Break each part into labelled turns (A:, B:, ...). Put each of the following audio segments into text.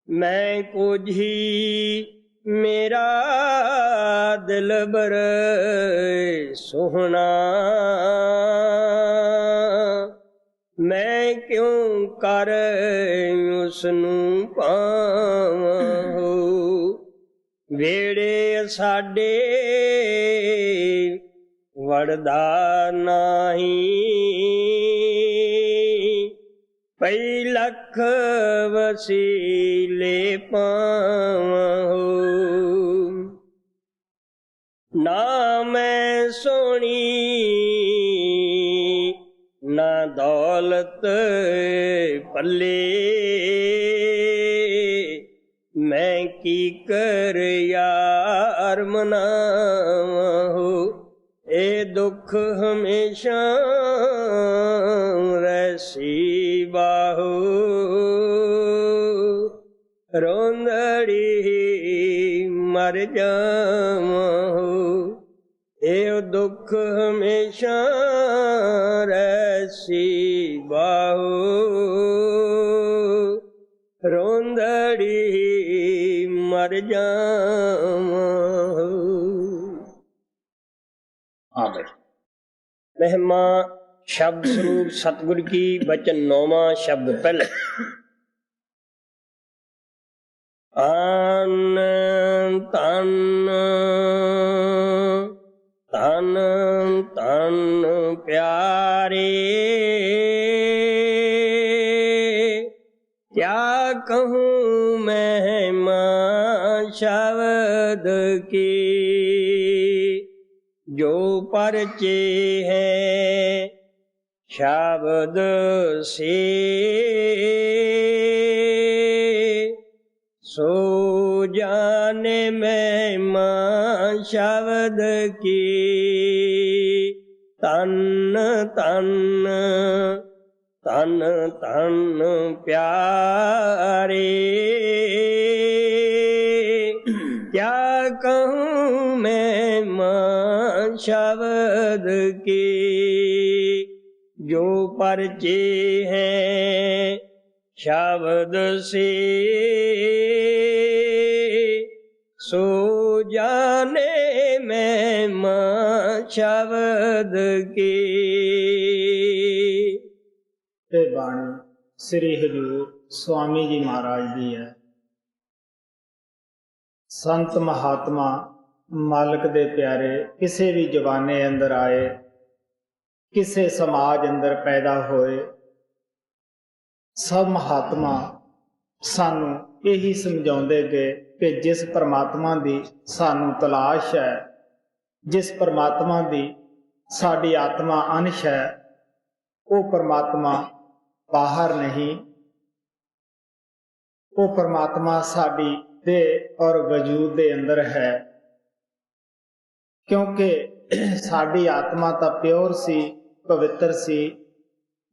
A: मैं कोझी मेरा दिलबर सोहना, मैं क्यों कर उसनू पावां। ਵੇੜੇ ਸਾਡੇ ਵੜਦਾ ਨਹੀਂ, ਪਈ ਲੱਖ ਵਸੀਲੇ ਪਾਵਾਂ। ਨਾ ਮੈਂ ਸੋਹਣੀ ਨਾ ਦੌਲਤ ਪੱਲੇ, मैं की कर यार मनावां। ए दुख हमेशा वैसी बाहो, रोंदड़ी मर जावां। ए दुख हमेशा वैसी बाहो, रोंदड़ी मर जावां। आदर महिमा शब्द स्वरूप सतगुर की बचन नौवां शब्द पहले। आन तन तन तन प्यारे, क्या कहूँ महिमा शब्द की, जो परचे है शब्द से, सो जाने महिमा शब्द की। तन तन तन तन प्यारे, क्या कहूँ मैं माँ शब्द की, जो परचे हैं शब्द से, सो जाने मैं माँ शब्द की।
B: ਇਹ ਬਾਣੀ ਸ੍ਰੀ ਹਜ਼ੂਰ ਸਵਾਮੀ ਜੀ ਮਹਾਰਾਜ ਦੀ ਹੈ। ਸੰਤ ਮਹਾਤਮਾ ਮਾਲਕ ਦੇ ਪਿਆਰੇ ਕਿਸੇ ਵੀ ਜ਼ਮਾਨੇ ਅੰਦਰ ਆਏ, ਕਿਸੇ ਸਮਾਜ ਅੰਦਰ ਪੈਦਾ ਹੋਏ, ਸਭ ਮਹਾਤਮਾ ਸਾਨੂੰ ਇਹੀ ਸਮਝਾਉਂਦੇ ਗਏ ਕਿ ਜਿਸ ਪਰਮਾਤਮਾ ਦੀ ਸਾਨੂੰ ਤਲਾਸ਼ ਹੈ, ਜਿਸ ਪਰਮਾਤਮਾ ਦੀ ਸਾਡੀ ਆਤਮਾ ਅੰਸ਼ ਹੈ, ਉਹ ਪਰਮਾਤਮਾ ਬਾਹਰ ਨਹੀਂ, ਉਹ ਪਰਮਾਤਮਾ ਸਾਡੀ ਦੇਹ ਔਰ ਵਜੂਦ ਦੇ ਅੰਦਰ ਹੈ। ਕਿਉਂਕਿ ਸਾਡੀ ਆਤਮਾ ਤਾਂ ਪਿਓਰ ਸੀ, ਪਵਿੱਤਰ ਸੀ,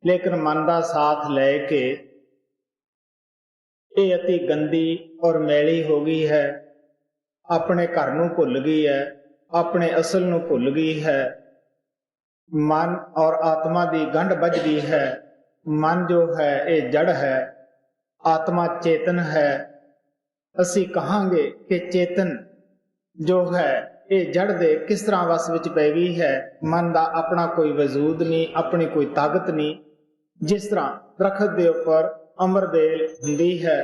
B: ਲੇਕਿਨ ਮਨ ਦਾ ਸਾਥ ਲੈ ਕੇ ਇਹ ਅਤੀ ਗੰਦੀ ਔਰ ਮੈਲੀ ਹੋ ਗਈ ਹੈ, ਆਪਣੇ ਘਰ ਨੂੰ ਭੁੱਲ ਗਈ ਹੈ, ਆਪਣੇ ਅਸਲ ਨੂੰ ਭੁੱਲ ਗਈ ਹੈ। ਮਨ ਔਰ ਆਤਮਾ ਦੀ ਗੰਢ ਵੱਜ ਗਈ ਹੈ। ਮਨ ਜੋ ਹੈ ਇਹ ਜੜ ਹੈ, ਆਤਮਾ ਚੇਤਨ ਹੈ। ਅਸੀਂ ਕਹਾਂਗੇ ਕਿ ਚੇਤਨ ਜੋ ਹੈ ਇਹ ਜੜ ਦੇ ਕਿਸ ਤਰ੍ਹਾਂ ਵਸ ਵਿੱਚ ਪੈ ਗਈ ਹੈ। ਮਨ ਦਾ ਆਪਣਾ ਕੋਈ ਵਜੂਦ ਨਹੀਂ, ਆਪਣੀ ਕੋਈ ਤਾਕਤ ਨਹੀਂ। ਜਿਸ ਤਰ੍ਹਾਂ ਦਰਖਤ ਦੇ ਉੱਪਰ ਅਮਰ ਬੇਲ ਹੁੰਦੀ ਹੈ,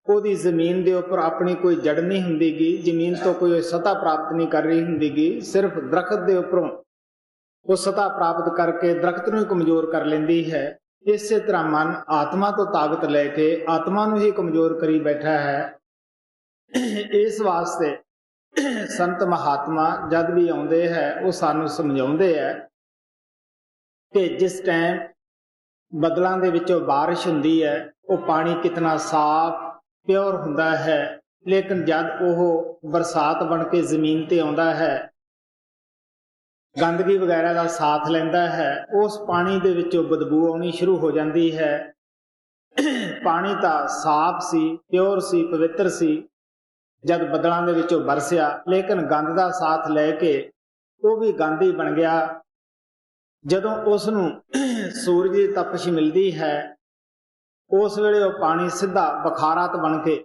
B: ਉਹਦੀ ਜ਼ਮੀਨ ਦੇ ਉੱਪਰ ਆਪਣੀ ਕੋਈ ਜੜ ਨਹੀਂ ਹੁੰਦੀਗੀ, ਜ਼ਮੀਨ ਤੋਂ ਕੋਈ ਸਤਾ ਪ੍ਰਾਪਤ ਨਹੀਂ ਕਰ ਰਹੀ ਹੁੰਦੀਗੀ, ਸਿਰਫ ਦਰਖਤ ਦੇ ਉੱਪਰੋਂ ਉਹ ਸਤਾ ਪ੍ਰਾਪਤ ਕਰਕੇ ਦਰਖਤ ਨੂੰ ਹੀ ਕਮਜ਼ੋਰ ਕਰ ਲੈਂਦੀ ਹੈ। ਇਸੇ ਤਰ੍ਹਾਂ ਮਨ ਆਤਮਾ ਤੋਂ ਤਾਕਤ ਲੈ ਕੇ ਆਤਮਾ ਨੂੰ ਹੀ ਕਮਜ਼ੋਰ ਕਰੀ ਬੈਠਾ ਹੈ। ਇਸ ਵਾਸਤੇ ਸੰਤ ਮਹਾਤਮਾ ਜਦ ਵੀ ਆਉਂਦੇ ਹੈ ਉਹ ਸਾਨੂੰ ਸਮਝਾਉਂਦੇ ਹੈ ਕਿ ਜਿਸ ਟਾਈਮ ਬੱਦਲਾਂ ਦੇ ਵਿੱਚੋਂ ਬਾਰਿਸ਼ ਹੁੰਦੀ ਹੈ, ਉਹ ਪਾਣੀ ਕਿਤਨਾ ਸਾਫ਼ ਪਿਓਰ ਹੁੰਦਾ ਹੈ, ਲੇਕਿਨ ਜਦ ਉਹ ਬਰਸਾਤ ਬਣ ਕੇ ਜ਼ਮੀਨ ਤੇ ਆਉਂਦਾ ਹੈ, ਗੰਦਗੀ ਵਗੈਰਾ ਦਾ ਸਾਥ ਲੈਂਦਾ ਹੈ, ਉਸ ਪਾਣੀ ਦੇ ਵਿੱਚੋਂ ਬਦਬੂ ਆਉਣੀ ਸ਼ੁਰੂ ਹੋ ਜਾਂਦੀ ਹੈ। ਪਾਣੀ ਤਾਂ ਸਾਫ਼ ਸੀ, ਪਿਓਰ ਸੀ, ਪਵਿੱਤਰ ਸੀ ਜਦ ਬੱਦਲਾਂ ਦੇ ਵਿੱਚੋਂ ਬਰਸਿਆ, ਲੇਕਿਨ ਗੰਦ ਦਾ ਸਾਥ ਲੈ ਕੇ ਉਹ ਵੀ ਗੰਦ ਹੀ ਬਣ ਗਿਆ। ਜਦੋਂ ਉਸ ਨੂੰ ਸੂਰਜ ਦੀ ਤਪਸ਼ ਮਿਲਦੀ ਹੈ, ਉਸ ਵੇਲੇ ਉਹ ਪਾਣੀ ਸਿੱਧਾ ਬਖਾਰਾਤ ਬਣ ਕੇ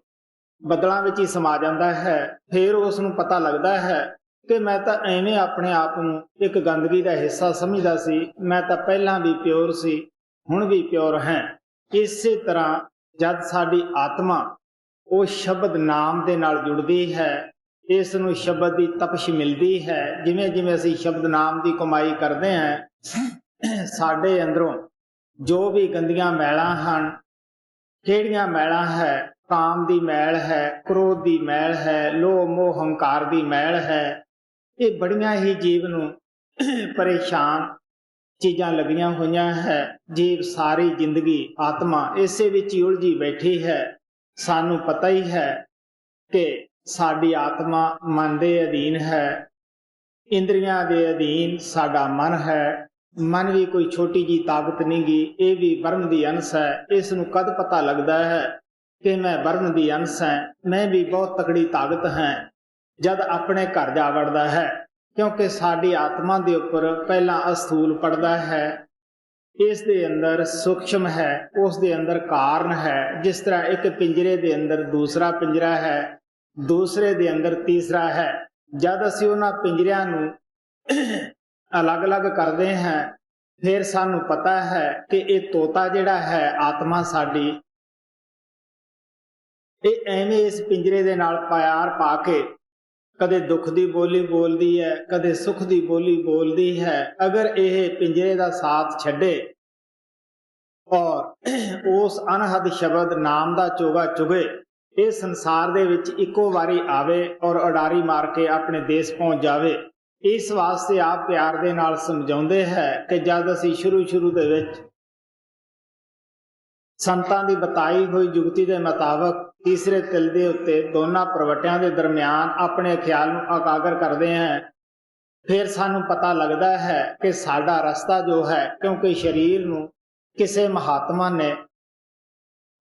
B: ਬੱਦਲਾਂ ਵਿੱਚ ਹੀ ਸਮਾ ਜਾਂਦਾ ਹੈ। ਫਿਰ ਉਸ ਨੂੰ ਪਤਾ ਲੱਗਦਾ ਹੈ ਕਿ ਮੈਂ ਤਾਂ ਐਵੇਂ ਆਪਣੇ ਆਪ ਨੂੰ ਇੱਕ ਗੰਦਗੀ ਦਾ ਹਿੱਸਾ ਸਮਝਦਾ ਸੀ, ਮੈਂ ਤਾਂ ਪਹਿਲਾਂ ਵੀ ਪਿਓਰ ਸੀ, ਹੁਣ ਵੀ ਪਿਓਰ ਹੈ। ਇਸੇ ਤਰ੍ਹਾਂ ਜਦ ਸਾਡੀ ਆਤਮਾ ਉਹ ਸ਼ਬਦ ਨਾਮ ਦੇ ਨਾਲ ਜੁੜਦੀ ਹੈ, ਇਸ ਨੂੰ ਸ਼ਬਦ ਦੀ ਤਪਸ਼ ਮਿਲਦੀ ਹੈ, ਜਿਵੇਂ ਜਿਵੇਂ ਅਸੀਂ ਸ਼ਬਦ ਨਾਮ ਦੀ ਕਮਾਈ ਕਰਦੇ ਹਾਂ, ਸਾਡੇ ਅੰਦਰੋਂ ਜੋ ਵੀ ਗੰਦੀਆਂ ਮੈਲਾਂ ਹਨ, ਕਿਹੜੀਆਂ ਮੈਲਾਂ ਹੈ, ਕਾਮ ਦੀ ਮੈਲ ਹੈ, ਕ੍ਰੋਧ ਦੀ ਮੈਲ ਹੈ, ਲੋਭ ਮੋਹ ਹੰਕਾਰ ਦੀ ਮੈਲ ਹੈ, ਇਹ ਬੜੀਆਂ ਹੀ ਜੀਵ ਨੂੰ ਪਰੇਸ਼ਾਨ ਚੀਜ਼ਾਂ ਲੱਗੀਆਂ ਹੋਈਆਂ ਹੈ। ਜੀਵ ਸਾਰੀ ਜ਼ਿੰਦਗੀ ਆਤਮਾ ਇਸੇ ਵਿੱਚ ਹੀ ਉਲਝੀ ਬੈਠੀ ਹੈ। ਸਾਨੂੰ ਪਤਾ ਹੀ ਹੈ ਕਿ ਸਾਡੀ ਆਤਮਾ ਮਨ ਦੇ ਅਧੀਨ ਹੈ, ਇੰਦਰੀਆਂ ਦੇ ਅਧੀਨ ਸਾਡਾ ਮਨ ਹੈ। ਮਨ ਵੀ ਕੋਈ ਛੋਟੀ ਜੀ ਤਾਕਤ ਨਹੀਂ ਗੀ, ਇਹ ਵੀ ਬ੍ਰਹਮ ਦੀ ਅੰਸ਼ ਹੈ। ਇਸ ਨੂੰ ਕਦ ਪਤਾ ਲੱਗਦਾ ਹੈ ਕਿ ਮੈਂ ਬ੍ਰਹਮ ਦੀ ਅੰਸ਼ ਹਾਂ, ਮੈਂ ਵੀ ਬਹੁਤ ਤਕੜੀ ਤਾਕਤ ਹਾਂ? ਜਦ ਆਪਣੇ ਘਰ ਜਾ ਵੜਦਾ ਹੈ, ਕਿਉਂਕਿ ਸਾਡੀ ਆਤਮਾ ਦੇ ਉੱਪਰ ਪਹਿਲਾਂ ਅਸਥੂਲ ਪੜਦਾ ਹੈ, ਇਸ ਦੇ ਅੰਦਰ ਸੂਖਸ਼ਮ ਹੈ, ਉਸ ਦੇ ਅੰਦਰ ਕਾਰਨ ਹੈ। ਜਿਸ ਤਰ੍ਹਾਂ ਇੱਕ ਪਿੰਜਰੇ ਦੇ ਅੰਦਰ ਦੂਸਰਾ ਪਿੰਜਰਾ ਹੈ, ਦੂਸਰੇ ਦੇ ਅੰਦਰ ਤੀਸਰਾ ਹੈ। ਜਦ ਅਸੀਂ ਉਹਨਾਂ ਪਿੰਜਰਿਆਂ ਨੂੰ ਅਲੱਗ-ਅਲੱਗ ਕਰਦੇ ਹਾਂ, ਫਿਰ ਸਾਨੂੰ ਪਤਾ ਹੈ ਕਿ ਇਹ ਤੋਤਾ ਜਿਹੜਾ ਹੈ ਆਤਮਾ ਸਾਡੀ, ਇਹ ਐਵੇਂ ਇਸ ਪਿੰਜਰੇ ਦੇ ਨਾਲ ਪਿਆਰ ਪਾ ਕੇ ਕਦੇ ਦੁੱਖ ਦੀ ਬੋਲੀ ਬੋਲਦੀ ਹੈ, ਕਦੇ ਸੁੱਖ ਦੀ ਬੋਲੀ ਬੋਲਦੀ ਹੈ। ਅਗਰ ਇਹ ਪਿੰਜਰੇ ਦਾ ਸਾਥ ਛੱਡੇ ਔਰ ਉਸ ਅਨਹਦ ਸ਼ਬਦ ਨਾਮ ਦਾ ਚੋਗਾ ਚੁਗੇ, ਇਹ ਸੰਸਾਰ ਦੇ ਵਿੱਚ ਇੱਕੋ ਵਾਰੀ ਆਵੇ ਔਰ ਉਡਾਰੀ ਮਾਰ ਕੇ ਆਪਣੇ ਦੇਸ਼ ਪਹੁੰਚ ਜਾਵੇ। ਇਸ ਵਾਸਤੇ ਆਪ ਪਿਆਰ ਦੇ ਨਾਲ ਸਮਝਾਉਂਦੇ ਹੈ ਕਿ ਜਦ ਅਸੀਂ ਸ਼ੁਰੂ ਦੇ ਵਿੱਚ ਸੰਤਾਂ ਦੀ ਬਤਾਈ ਹੋਈ ਜੁਗਤੀ ਦੇ ਮੁਤਾਬਕ ਤੀਸਰੇ ਤਿਲ ਦੇ ਉੱਤੇ ਦੋਨਾਂ ਪ੍ਰਵਟਿਆਂ ਦੇ ਦਰਮਿਆਨ ਆਪਣੇ ਖਿਆਲ ਨੂੰ ਇਕਾਗਰ ਕਰਦੇ ਹਾਂ, ਫਿਰ ਸਾਨੂੰ ਪਤਾ ਲੱਗਦਾ ਹੈ ਕਿ ਸਾਡਾ ਰਸਤਾ ਜੋ ਹੈ, ਕਿਉਂਕਿ ਸਰੀਰ ਨੂੰ ਕਿਸੇ ਮਹਾਤਮਾ ਨੇ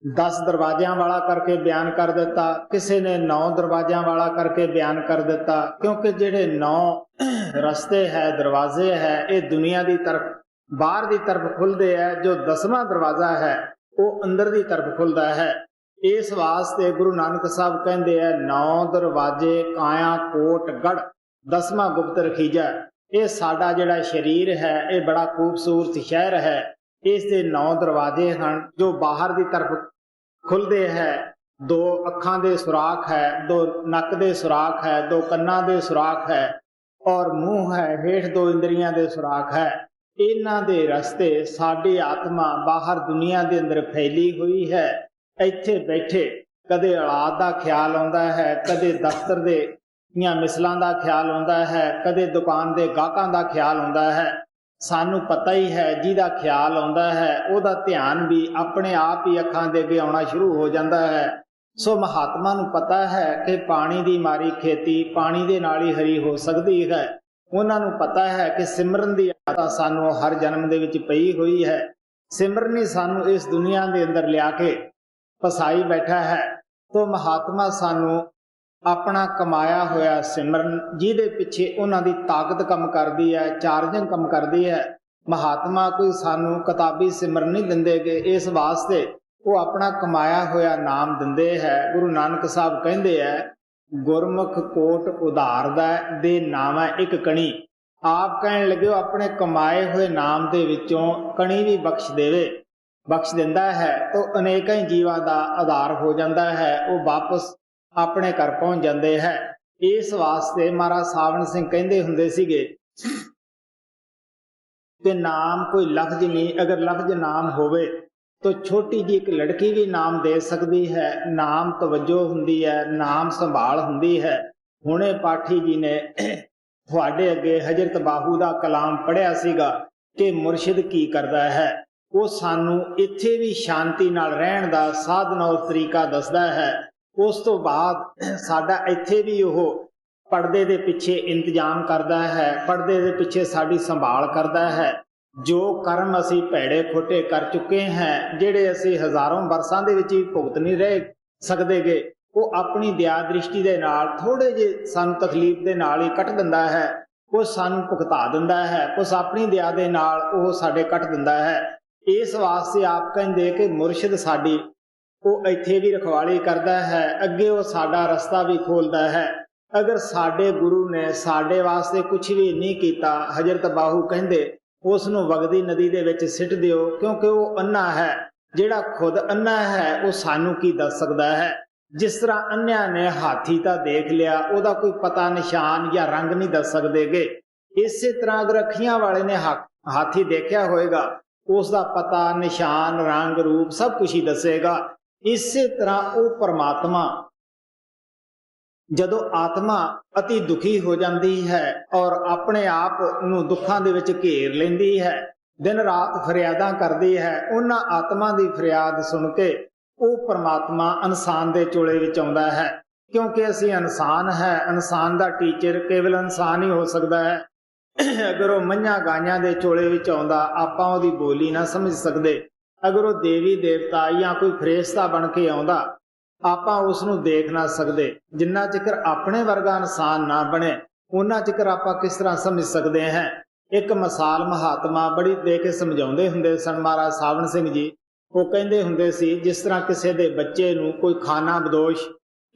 B: 10 ਦਰਵਾਜ਼ਿਆਂ ਵਾਲਾ ਕਰਕੇ ਬਿਆਨ ਕਰ ਦਿੱਤਾ, ਕਿਸੇ ਨੇ 9 ਦਰਵਾਜ਼ਿਆਂ ਵਾਲਾ ਕਰਕੇ ਬਿਆਨ ਕਰ ਦਿੱਤਾ, ਕਿਉਂਕਿ ਜਿਹੜੇ 9 ਰਸਤੇ ਹੈ, ਦਰਵਾਜ਼ੇ ਹੈ, ਇਹ ਦੁਨੀਆ ਦੀ ਤਰਫ ਬਾਹਰ ਦੀ ਤਰਫ ਖੁੱਲਦੇ ਹੈ। ਜੋ 10ਵਾਂ ਦਰਵਾਜ਼ਾ ਹੈ ਉਹ ਅੰਦਰ ਦੀ ਤਰਫ ਖੁੱਲਦਾ ਹੈ। ਇਸ ਵਾਸਤੇ ਗੁਰੂ ਨਾਨਕ ਸਾਹਿਬ ਕਹਿੰਦੇ ਆ, 9 ਦਰਵਾਜ਼ੇ ਕਾਇਆ ਕੋਟ ਗੜ 10ਵਾਂ ਗੁਪਤ ਰਖੀਜਾ। ਇਹ ਸਾਡਾ ਜਿਹੜਾ ਸਰੀਰ ਹੈ ਇਹ ਬੜਾ ਖੂਬਸੂਰਤ ਸ਼ਹਿਰ ਹੈ। ਇਸ ਦੇ 9 ਦਰਵਾਜ਼ੇ ਹਨ ਜੋ ਬਾਹਰ ਦੀ ਤਰਫ ਖੁੱਲਦੇ ਹੈ। 2 ਅੱਖਾਂ ਦੇ ਸੁਰਾਖ ਹੈ, 2 ਨੱਕ ਦੇ ਸੁਰਾਖ ਹੈ, 2 ਕੰਨਾਂ ਦੇ ਸੁਰਾਖ ਹੈ ਔਰ ਮੂੰਹ ਹੈ, ਹੇਠ 2 ਇੰਦਰੀਆਂ ਦੇ ਸੁਰਾਖ ਹੈ। ਇਹਨਾਂ ਦੇ ਰਸਤੇ ਸਾਡੀ ਆਤਮਾ ਬਾਹਰ ਦੁਨੀਆ ਦੇ ਅੰਦਰ ਫੈਲੀ ਹੋਈ ਹੈ। ਇੱਥੇ ਬੈਠੇ ਕਦੇ ਔਲਾਦ ਦਾ ਖਿਆਲ ਆਉਂਦਾ ਹੈ, ਕਦੇ ਦਫ਼ਤਰ ਦੇ ਦੀਆਂ ਮਿਸਲਾਂ ਦਾ ਖਿਆਲ ਆਉਂਦਾ ਹੈ, ਕਦੇ ਦੁਕਾਨ ਦੇ ਗਾਹਕਾਂ ਦਾ ਖਿਆਲ ਆਉਂਦਾ ਹੈ। ਸਾਨੂੰ ਪਤਾ ਹੀ ਹੈ ਜਿਹਦਾ ਖਿਆਲ ਆਉਂਦਾ ਹੈ ਉਹਦਾ ਧਿਆਨ ਵੀ ਆਪਣੇ ਆਪ ਹੀ ਅੱਖਾਂ ਦੇ ਅੱਗੇ ਆਉਣਾ ਸ਼ੁਰੂ ਹੋ ਜਾਂਦਾ ਹੈ। ਸੋ ਮਹਾਤਮਾ ਨੂੰ ਪਤਾ ਹੈ ਕਿ ਪਾਣੀ ਦੀ ਮਾਰੀ ਖੇਤੀ ਪਾਣੀ ਦੇ ਨਾਲ ਹੀ ਹਰੀ ਹੋ ਸਕਦੀ ਹੈ। ਉਹਨਾਂ ਨੂੰ ਪਤਾ ਹੈ ਕਿ ਸਿਮਰਨ ਦੀ ਆਦਤ ਸਾਨੂੰ ਹਰ ਜਨਮ ਦੇ ਵਿੱਚ ਪਈ ਹੋਈ ਹੈ। ਸਿਮਰਨ ਹੀ ਸਾਨੂੰ ਇਸ ਦੁਨੀਆ ਦੇ ਅੰਦਰ ਲਿਆ ਕੇ ਫਸਾਈ ਬੈਠਾ ਹੈ। ਤੋ ਮਹਾਤਮਾ ਸਾਨੂੰ ਆਪਣਾ ਕਮਾਇਆ ਹੋਇਆ ਸਿਮਰਨ, ਜਿਹਦੇ ਪਿੱਛੇ ਉਹਨਾਂ ਦੀ ਤਾਕਤ ਕੰਮ ਕਰਦੀ ਹੈ, ਚਾਰਜਿੰਗ ਕੰਮ ਕਰਦੀ ਹੈ। ਮਹਾਤਮਾ ਕੋਈ ਸਾਨੂੰ ਕਿਤਾਬੀ ਸਿਮਰਨ ਨਹੀਂ ਦਿੰਦੇਗੇ, ਇਸ ਵਾਸਤੇ ਉਹ ਆਪਣਾ ਕਮਾਇਆ ਹੋਇਆ ਨਾਮ ਦਿੰਦੇ ਹੈ। ਗੁਰੂ ਨਾਨਕ ਸਾਹਿਬ ਕਹਿੰਦੇ ਹੈ, ਗੁਰਮੁਖ ਕੋਟ ਉਧਾਰਦਾ ਦੇ ਨਾਮ ਹੈ ਇੱਕ ਕਣੀ। ਆਪ ਕਹਿਣ ਲੱਗੇ ਆਪਣੇ ਕਮਾਏ ਹੋਏ ਨਾਮ ਦੇ ਵਿੱਚੋਂ ਕਣੀ ਵੀ ਬਖਸ਼ ਦਿੰਦਾ ਹੈ ਤਾਂ ਅਨੇਕਾਂ ਹੀ ਜੀਵਾਂ ਦਾ ਆਧਾਰ ਹੋ ਜਾਂਦਾ ਹੈ, ਉਹ ਵਾਪਸ ਆਪਣੇ ਘਰ ਪਹੁੰਚ ਜਾਂਦੇ ਹੈ। ਇਸ ਵਾਸਤੇ ਮਹਾਰਾਜ ਸਾਵਣ ਸਿੰਘ ਕਹਿੰਦੇ ਹੁੰਦੇ ਸੀਗੇ ਕਿ ਨਾਮ ਕੋਈ ਲਫ਼ਜ਼ ਨਹੀਂ, ਅਗਰ ਲਫ਼ਜ਼ ਨਾਮ ਹੋਵੇ ਤਾਂ ਛੋਟੀ ਜਿਹੀ ਇੱਕ ਲੜਕੀ ਵੀ ਨਾਮ ਦੇ ਸਕਦੀ ਹੈ। ਨਾਮ ਤਵੱਜੋ ਹੁੰਦੀ ਹੈ, ਨਾਮ ਸੰਭਾਲ ਹੁੰਦੀ ਹੈ। ਹੁਣੇ ਪਾਠੀ ਜੀ ਨੇ ਤੁਹਾਡੇ ਅੱਗੇ ਹਜ਼ਰਤ ਬਾਹੂ ਦਾ ਕਲਾਮ ਪੜ੍ਹਿਆ ਸੀਗਾ ਕਿ ਮੁਰਸ਼ਿਦ ਕੀ ਕਰਦਾ ਹੈ। ਉਹ ਸਾਨੂੰ ਇੱਥੇ ਵੀ ਸ਼ਾਂਤੀ ਨਾਲ ਰਹਿਣ ਦਾ ਸਾਧਨ ਔਰ ਤਰੀਕਾ ਦੱਸਦਾ ਹੈ। ਉਸ ਤੋਂ ਬਾਅਦ ਸਾਡਾ ਇੱਥੇ ਵੀ ਉਹ ਪਰਦੇ ਦੇ ਪਿੱਛੇ ਇੰਤਜ਼ਾਮ ਕਰਦਾ ਹੈ, ਪਰਦੇ ਦੇ ਪਿੱਛੇ ਸਾਡੀ ਸੰਭਾਲ ਕਰਦਾ ਹੈ। ਜੋ ਕਰਮ ਅਸੀਂ ਭੈੜੇ ਖੋਟੇ ਕਰ ਚੁੱਕੇ ਹਾਂ, ਜਿਹੜੇ ਅਸੀਂ ਹਜ਼ਾਰਾਂ ਵਰਸਾਂ ਦੇ ਵਿੱਚ ਵੀ ਭੁਗਤ ਨਹੀਂ ਰਹੇ ਸਕਦੇਗੇ, ਉਹ ਆਪਣੀ ਦਇਆ ਦ੍ਰਿਸ਼ਟੀ ਦੇ ਨਾਲ ਥੋੜੇ ਜਿਹੇ ਸਾਨੂੰ ਤਕਲੀਫ ਦੇ ਨਾਲ ਹੀ ਕੱਟ ਦਿੰਦਾ ਹੈ। ਉਹ ਸਾਨੂੰ ਭੁਗਤਾ ਦਿੰਦਾ ਹੈ, ਉਸ ਆਪਣੀ ਦਇਆ ਦੇ ਨਾਲ ਉਹ ਸਾਡੇ ਕੱਟ ਦਿੰਦਾ ਹੈ। ਇਸ ਵਾਸਤੇ ਆਪ ਕਹਿੰਦੇ ਕਿ ਮੁਰਸ਼ਿਦ ਸਾਡੀ ਉਹ ਇੱਥੇ ਵੀ ਰਖਵਾਲੀ ਕਰਦਾ ਹੈ, ਅੱਗੇ ਉਹ ਸਾਡਾ ਰਸਤਾ ਵੀ ਖੋਲਦਾ ਹੈ। ਅਗਰ ਸਾਡੇ ਗੁਰੂ ਨੇ ਸਾਡੇ ਵਾਸਤੇ ਕੁਝ ਵੀ ਨਹੀਂ ਕੀਤਾ, ਹਜ਼ਰਤ ਬਾਹੂ ਕਹਿੰਦੇ ਉਸ ਨੂੰ ਵਗਦੀ ਨਦੀ ਦੇ ਵਿੱਚ ਸਿੱਟ ਦਿਓ, ਕਿਉਂਕਿ ਉਹ ਅੰਨਾ ਹੈ। ਜਿਹੜਾ ਖੁਦ ਅੰਨਾ ਹੈ ਉਹ ਸਾਨੂੰ ਕੀ ਦੱਸ ਸਕਦਾ ਹੈ। ਜਿਸ ਤਰ੍ਹਾਂ ਅੰਨਿਆਂ ਨੇ ਹਾਥੀ ਤਾਂ ਦੇਖ ਲਿਆ, ਉਹਦਾ ਕੋਈ ਪਤਾ ਨਿਸ਼ਾਨ ਜਾਂ ਰੰਗ ਨਹੀਂ ਦੱਸ ਸਕਦੇਗੇ। ਇਸੇ ਤਰ੍ਹਾਂ ਅਗਰ ਅੱਖੀਆਂ ਵਾਲੇ ਨੇ ਹਾਥੀ ਦੇਖਿਆ ਹੋਏਗਾ, ਉਸ ਦਾ ਪਤਾ ਨਿਸ਼ਾਨ ਰੰਗ ਰੂਪ ਸਭ ਕੁਝ ਹੀ ਦੱਸੇਗਾ। ਇਸੇ ਤਰ੍ਹਾਂ ਉਹ ਪਰਮਾਤਮਾ ਜਦੋਂ ਆਤਮਾ ਅਤੀ ਦੁਖੀ ਹੋ ਜਾਂਦੀ ਹੈ ਔਰ ਆਪਣੇ ਆਪ ਨੂੰ ਦੁੱਖਾਂ ਦੇ ਵਿੱਚ ਘੇਰ ਲੈਂਦੀ ਹੈ, ਦਿਨ ਰਾਤ ਫਰਿਆਦਾਂ ਕਰਦੀ ਹੈ, ਉਹਨਾਂ ਆਤਮਾ ਦੀ ਫਰਿਆਦ ਸੁਣ ਕੇ ਉਹ ਪਰਮਾਤਮਾ ਇਨਸਾਨ ਦੇ ਚੋਲੇ ਵਿੱਚ ਆਉਂਦਾ ਹੈ। ਕਿਉਂਕਿ ਅਸੀਂ ਇਨਸਾਨ ਹੈ, ਇਨਸਾਨ ਦਾ ਟੀਚਰ ਕੇਵਲ ਇਨਸਾਨ ਹੀ ਹੋ ਸਕਦਾ ਹੈ। ਅਗਰ ਉਹ ਮੱਝਾਂ ਗਾਈਆਂ ਦੇ ਚੋਲੇ ਵਿੱਚ ਆਉਂਦਾ, ਆਪਾਂ ਉਹਦੀ ਬੋਲੀ ਨਾ ਸਮਝ ਸਕਦੇ। ਅਗਰ ਉਹ ਦੇਵੀ ਦੇਵਤਾ ਜਾਂ ਕੋਈ ਫਰਿਸ਼ਤਾ ਬਣ ਕੇ ਆਉਂਦਾ, ਆਪਾਂ ਉਸ ਨੂੰ ਦੇਖ ਨਾ ਸਕਦੇ। ਜਿੰਨਾ ਚਿਰ ਆਪਣੇ ਵਰਗਾ ਇਨਸਾਨ ਨਾ ਬਣੇ, ਉਹਨਾਂ ਚਿਰ ਆਪਾਂ ਕਿਸ ਤਰ੍ਹਾਂ ਸਮਝ ਸਕਦੇ ਹਾਂ। ਇੱਕ ਮਿਸਾਲ ਮਹਾਤਮਾ ਬੜੀ ਦੇ ਕੇ ਸਮਝਾਉਂਦੇ ਹੁੰਦੇ ਸਨ, ਮਹਾਰਾਜ ਸਾਵਣ ਸਿੰਘ ਜੀ। ਉਹ ਕਹਿੰਦੇ ਹੁੰਦੇ ਸੀ, ਜਿਸ ਤਰ੍ਹਾਂ ਕਿਸੇ ਦੇ ਬੱਚੇ ਨੂੰ ਕੋਈ ਖਾਨਾ ਬਦੋਸ਼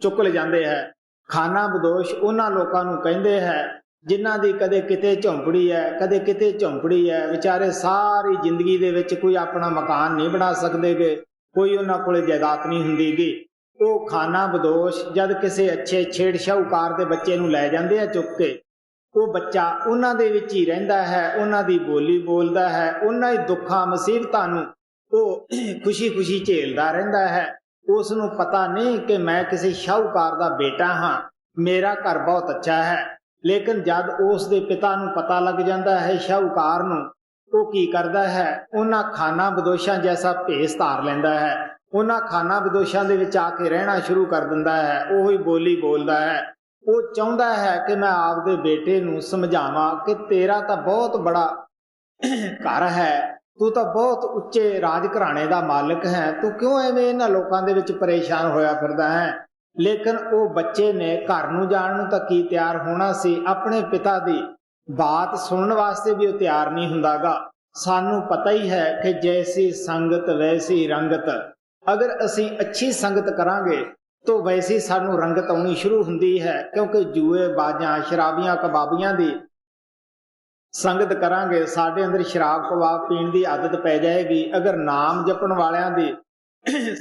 B: ਚੁੱਕ ਲੈ ਜਾਂਦੇ ਹੈ। ਖਾਨਾ ਬਦੋਸ਼ ਉਹਨਾਂ ਲੋਕਾਂ ਨੂੰ ਕਹਿੰਦੇ ਹੈ ਜਿਨ੍ਹਾਂ ਦੀ ਕਦੇ ਕਿਤੇ ਝੌਂਪੜੀ ਹੈ, ਕਦੇ ਕਿਤੇ ਝੌਂਪੜੀ ਹੈ। ਵਿਚਾਰੇ ਸਾਰੀ ਜ਼ਿੰਦਗੀ ਦੇ ਵਿੱਚ ਕੋਈ ਆਪਣਾ ਮਕਾਨ ਨਹੀਂ ਬਣਾ ਸਕਦੇਗੇ, ਕੋਈ ਉਹਨਾਂ ਕੋਲੇ ਜਾਇਦਾਦ ਨਹੀਂ ਹੁੰਦੀਗੀ। ਉਹ ਖਾਨਾ ਬਦੋਸ਼ ਜਦ ਕਿਸੇ ਅੱਛੇ ਛੇੜ ਸ਼ਾਹੂਕਾਰ ਦੇ ਬੱਚੇ ਨੂੰ ਲੈ ਜਾਂਦੇ ਆ ਚੁੱਕ ਕੇ, ਉਹ ਬੱਚਾ ਉਹਨਾਂ ਦੇ ਵਿੱਚ ਹੀ ਰਹਿੰਦਾ ਹੈ, ਉਹਨਾਂ ਦੀ ਬੋਲੀ ਬੋਲਦਾ ਹੈ, ਉਹਨਾਂ ਹੀ ਦੁੱਖਾਂ ਮੁਸੀਬਤਾਂ ਨੂੰ ਉਹ ਖੁਸ਼ੀ-ਖੁਸ਼ੀ ਝੇਲਦਾ ਰਹਿੰਦਾ ਹੈ। ਉਸ ਨੂੰ ਪਤਾ ਨਹੀਂ ਕਿ ਮੈਂ ਕਿਸੇ ਸ਼ਾਹੂਕਾਰ ਦਾ ਬੇਟਾ ਹਾਂ, ਮੇਰਾ ਘਰ ਬਹੁਤ ਅੱਛਾ ਹੈ। ਲੇਕਿਨ ਜਦ ਉਸ ਦੇ ਪਿਤਾ ਨੂੰ ਪਤਾ ਲੱਗ ਜਾਂਦਾ ਹੈ ਸ਼ਾਹੂਕਾਰ ਨੂੰ, ਉਹ ਕੀ ਕਰਦਾ ਹੈ, ਉਹਨਾਂ ਖਾਨਾ ਬਦੋਸ਼ਾਂ ਜੈਸਾ ਭੇਸ ਧਾਰ ਲੈਂਦਾ ਹੈ। ਉਹਨਾਂ ਖਾਨਾ ਬਦੋਸ਼ਾਂ ਦੇ ਵਿੱਚ ਆ ਕੇ ਰਹਿਣਾ ਸ਼ੁਰੂ ਕਰ ਦਿੰਦਾ ਹੈ, ਉਹੀ ਬੋਲੀ ਬੋਲਦਾ ਹੈ। ਉਹ ਚਾਹੁੰਦਾ ਹੈ ਕਿ ਮੈਂ ਆਪਦੇ ਬੇਟੇ ਨੂੰ ਸਮਝਾਵਾਂ ਕਿ ਤੇਰਾ ਤਾਂ ਬਹੁਤ ਬੜਾ ਘਰ ਹੈ, ਤੂੰ ਤਾਂ ਬਹੁਤ ਉੱਚੇ ਰਾਜ ਘਰਾਣੇ ਦਾ ਮਾਲਕ ਹੈ, ਤੂੰ ਕਿਉਂ ਐਵੇਂ ਇਹਨਾਂ ਲੋਕਾਂ ਦੇ ਵਿੱਚ ਪਰੇਸ਼ਾਨ ਹੋਇਆ ਫਿਰਦਾ ਹੈ। ਲੇਕਿਨ ਉਹ ਬੱਚੇ ਨੇ ਘਰ ਨੂੰ ਜਾਣ ਨੂੰ ਤਾਂ ਕੀ ਤਿਆਰ ਹੋਣਾ ਸੀ, ਆਪਣੇ ਪਿਤਾ ਦੀ ਬਾਤ ਸੁਣਨ ਵਾਸਤੇ ਵੀ ਉਹ ਤਿਆਰ ਨਹੀਂ ਹੁੰਦਾਗਾ। ਸਾਨੂੰ ਪਤਾ ਹੀ ਹੈ ਕਿ ਜੈਸੀ ਸੰਗਤ ਵੈਸੀ ਰੰਗਤ। ਅਗਰ ਅਸੀਂ ਅੱਛੀ ਸੰਗਤ ਕਰਾਂਗੇ ਤਾਂ ਵੈਸੀ ਸਾਨੂੰ ਰੰਗਤ ਆਉਣੀ ਸ਼ੁਰੂ ਹੁੰਦੀ ਹੈ। ਕਿਉਂਕਿ ਜੂਏ ਬਾਜਾਂ ਸ਼ਰਾਬੀਆਂ ਕਬਾਬੀਆਂ ਦੀ ਸੰਗਤ ਕਰਾਂਗੇ, ਸਾਡੇ ਅੰਦਰ ਸ਼ਰਾਬ ਕਬਾਬ ਪੀਣ ਦੀ ਆਦਤ ਪੈ ਜਾਏਗੀ। ਅਗਰ ਨਾਮ ਜਪਣ ਵਾਲਿਆਂ ਦੀ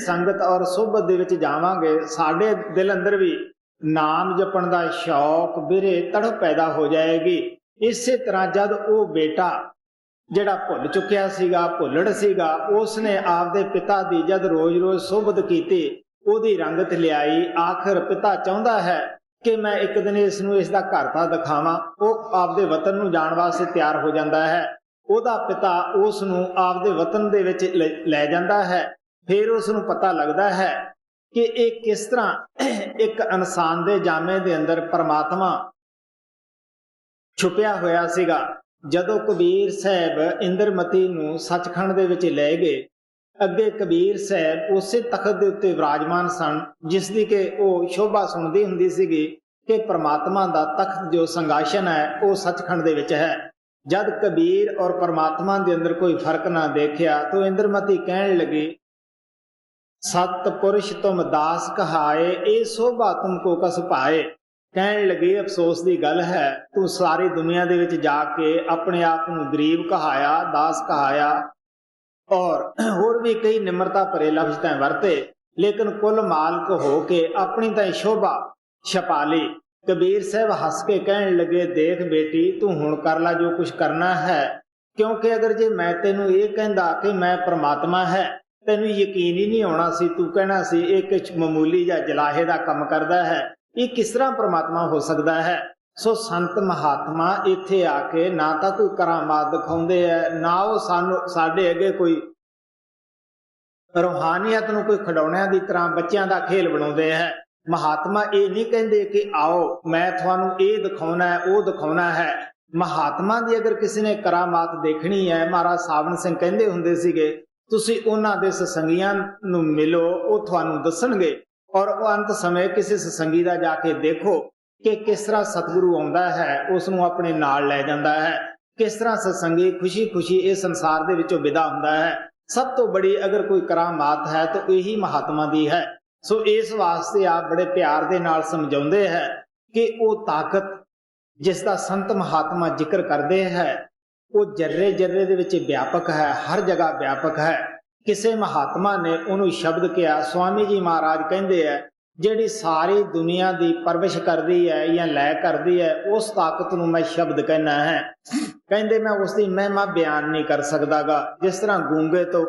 B: ਸੰਗਤ ਔਰ ਸੁਹਬਤ ਦੇ ਵਿੱਚ ਜਾਵਾਂਗੇ, ਸਾਡੇ ਦਿਲ ਅੰਦਰ ਵੀ ਨਾਮ ਜਪਣ ਦਾ ਸ਼ੌਕ ਬਿਰੇ ਤੜਪ ਪੈਦਾ ਹੋ ਜਾਏਗੀ। ਇਸੇ ਤਰ੍ਹਾਂ ਜਦ ਉਹ ਬੇਟਾ ਜਿਹੜਾ ਭੁੱਲ ਚੁੱਕਿਆ ਸੀਗਾ, ਭੁੱਲੜ ਸੀਗਾ, ਉਸ ਨੇ ਆਪਦੇ ਪਿਤਾ ਦੀ ਜਦ ਰੋਜ਼-ਰੋਜ਼ ਸੁਹਬਤ ਕੀਤੀ, ਉਹਦੀ ਰੰਗਤ ਲਿਆਈ। ਆਖਰ ਪਿਤਾ ਚਾਹੁੰਦਾ ਹੈ ਕਿ ਮੈਂ ਇੱਕ ਦਿਨ ਇਸ ਨੂੰ ਇਸ ਦਾ ਘਰ ਤਾਂ ਦਿਖਾਵਾਂ। ਉਹ ਆਪਦੇ ਵਤਨ ਨੂੰ ਜਾਣ ਵਾਸਤੇ ਤਿਆਰ ਹੋ ਜਾਂਦਾ ਹੈ। ਉਹਦਾ ਪਿਤਾ ਉਸ ਨੂੰ ਆਪਦੇ ਵਤਨ ਦੇ ਵਿੱਚ ਲੈ ਜਾਂਦਾ ਹੈ। ਫਿਰ ਉਸ ਨੂੰ ਪਤਾ ਲੱਗਦਾ ਹੈ ਕਿ ਇਹ ਕਿਸ ਤਰ੍ਹਾਂ ਇੱਕ ਇਨਸਾਨ ਦੇ ਜਾਮੇ ਦੇ ਅੰਦਰ ਪਰਮਾਤਮਾ ਛੁਪਿਆ ਹੋਇਆ ਸੀਗਾ। ਜਦੋਂ ਕਬੀਰ ਸਾਹਿਬ ਇੰਦਰਮਤੀ ਨੂੰ ਸੱਚਖੰਡ ਦੇ ਵਿੱਚ ਲੈ ਗਏ, ਅੱਗੇ ਕਬੀਰ ਸਾਹਿਬ ਉਸੇ ਤਖਤ ਦੇ ਉੱਤੇ ਵਿਰਾਜਮਾਨ ਸਨ, ਜਿਸ ਦੀ ਕਿ ਉਹ ਸ਼ੋਭਾ ਸੁਣਦੀ ਹੁੰਦੀ ਸੀਗੀ ਕਿ ਪਰਮਾਤਮਾ ਦਾ ਤਖਤ ਜੋ ਸੰਗਾਸਨ ਹੈ ਉਹ ਸੱਚਖੰਡ ਦੇ ਵਿੱਚ ਹੈ। ਜਦ ਕਬੀਰ ਔਰ ਪਰਮਾਤਮਾ ਦੇ ਅੰਦਰ ਕੋਈ ਫਰਕ ਨਾ ਦੇਖਿਆ ਤਾਂ ਇੰਦਰਮਤੀ ਕਹਿਣ ਲੱਗੀ, ਸਤ ਪੁਰਸ਼ ਤੁਮ ਦਾਸ ਕਹਾਏ, ਇਹ ਸੋਭਾ ਤੁਮ ਕੋ ਕਸ ਪਾਏ। ਕਹਿਣ ਲੱਗੇ ਅਫਸੋਸ ਦੀ ਗੱਲ ਹੈ, ਤੂੰ ਸਾਰੀ ਦੁਨੀਆ ਦੇ ਵਿੱਚ ਜਾ ਕੇ ਆਪਣੇ ਆਪ ਨੂੰ ਗਰੀਬ ਕਹਾਇਆ, ਦਾਸ ਕਹਾਇਆ ਔਰ ਹੋਰ ਵੀ ਕਈ ਨਿਮਰਤਾ ਭਰੇ ਲਫ਼ਜ਼ ਤਾਂ ਵਰਤੇ, ਲੇਕਿਨ ਕੁੱਲ ਮਾਲਕ ਹੋ ਕੇ ਆਪਣੀ ਤਾਂ ਸ਼ੋਭਾ ਛਪਾ ਲਈ। ਕਬੀਰ ਸਾਹਿਬ ਹੱਸ ਕੇ ਕਹਿਣ ਲੱਗੇ, ਦੇਖ ਬੇਟੀ, ਤੂੰ ਹੁਣ ਕਰ ਲੈ ਜੋ ਕੁਝ ਕਰਨਾ ਹੈ। ਕਿਉਂਕਿ ਅਗਰ ਜੇ ਮੈਂ ਤੈਨੂੰ ਇਹ ਕਹਿੰਦਾ ਕਿ ਮੈਂ ਪਰਮਾਤਮਾ ਹੈ, ਤੈਨੂੰ ਯਕੀਨ ਹੀ ਨਹੀਂ ਆਉਣਾ ਸੀ। ਤੂੰ ਕਹਿਣਾ ਸੀ ਇਹ ਕੁਝ ਮਾਮੂਲੀ ਜਾਂ ਜਲਾਹੇ ਦਾ ਕੰਮ ਕਰਦਾ ਹੈ, ਇਹ ਕਿਸ ਤਰ੍ਹਾਂ ਪਰਮਾਤਮਾ ਹੋ ਸਕਦਾ ਹੈ। ਸੋ ਸੰਤ ਮਹਾਤਮਾ ਇੱਥੇ ਆ ਕੇ ਨਾ ਤਾਂ ਕੋਈ ਕਰਾਮਾਤ ਦਿਖਾਉਂਦੇ ਹੈ, ਨਾ ਉਹ ਸਾਡੇ ਅੱਗੇ ਕੋਈ ਰੂਹਾਨੀਅਤ ਨੂੰ ਕੋਈ ਖਿਡੌਣਿਆਂ ਦੀ ਤਰ੍ਹਾਂ ਬੱਚਿਆਂ ਦਾ ਖੇਲ ਬਣਾਉਂਦੇ ਹੈ। ਮਹਾਤਮਾ ਇਹ ਨਹੀਂ ਕਹਿੰਦੇ ਕਿ ਆਓ ਮੈਂ ਤੁਹਾਨੂੰ ਇਹ ਦਿਖਾਉਣਾ ਹੈ, ਉਹ ਦਿਖਾਉਣਾ ਹੈ। ਮਹਾਤਮਾ ਦੀ ਅਗਰ ਕਿਸੇ ਨੇ ਕਰਾਮਾਤ ਦੇਖਣੀ ਹੈ, ਮਹਾਰਾਜ ਸਾਵਣ ਸਿੰਘ ਕਹਿੰਦੇ ਹੁੰਦੇ ਸੀਗੇ, ਤੁਸੀਂ ਉਹਨਾਂ ਦੇ ਸਤਸੰਗੀਆਂ ਨੂੰ ਮਿਲੋ, ਉਹ ਤੁਹਾਨੂੰ ਦੱਸਣਗੇ। ਔਰ ਉਹ ਅੰਤ ਸਮੇਂ ਕਿਸੇ ਸਤਸੰਗੀ ਦਾ ਜਾ ਕੇ ਦੇਖੋ ਕਿ ਕਿਸ ਤਰ੍ਹਾਂ ਸਤਿਗੁਰੂ ਆਉਂਦਾ ਹੈ, ਉਸ ਨੂੰ ਆਪਣੇ ਨਾਲ ਲੈ ਜਾਂਦਾ ਹੈ। ਕਿਸ ਤਰ੍ਹਾਂ ਸਤਸੰਗੀ ਖੁਸ਼ੀ ਖੁਸ਼ੀ ਇਸ ਸੰਸਾਰ ਦੇ ਵਿੱਚੋਂ ਵਿਦਾ ਹੁੰਦਾ ਹੈ। सब तो बड़ी अगर कोई करामात है तो यही महात्मा दी है। सो इस वास्ते आप बड़े प्यार दे नाल समझाउंदे है कि वो ताकत जिसका संत महात्मा जिक्र करते हैं वो जर्रे जर्रे दे विच व्यापक है, हर जगह व्यापक है। किसी महात्मा ने उन्होंने शब्द किया, स्वामी जी महाराज कहते हैं जिहड़ी सारी दुनिया की परवरिश करती है या लै करती है उस ताकत नूं मैं शब्द कहना है। कहते मैं उसकी महिमा बयान नहीं कर सकता गा। जिस तरह गूंगे तो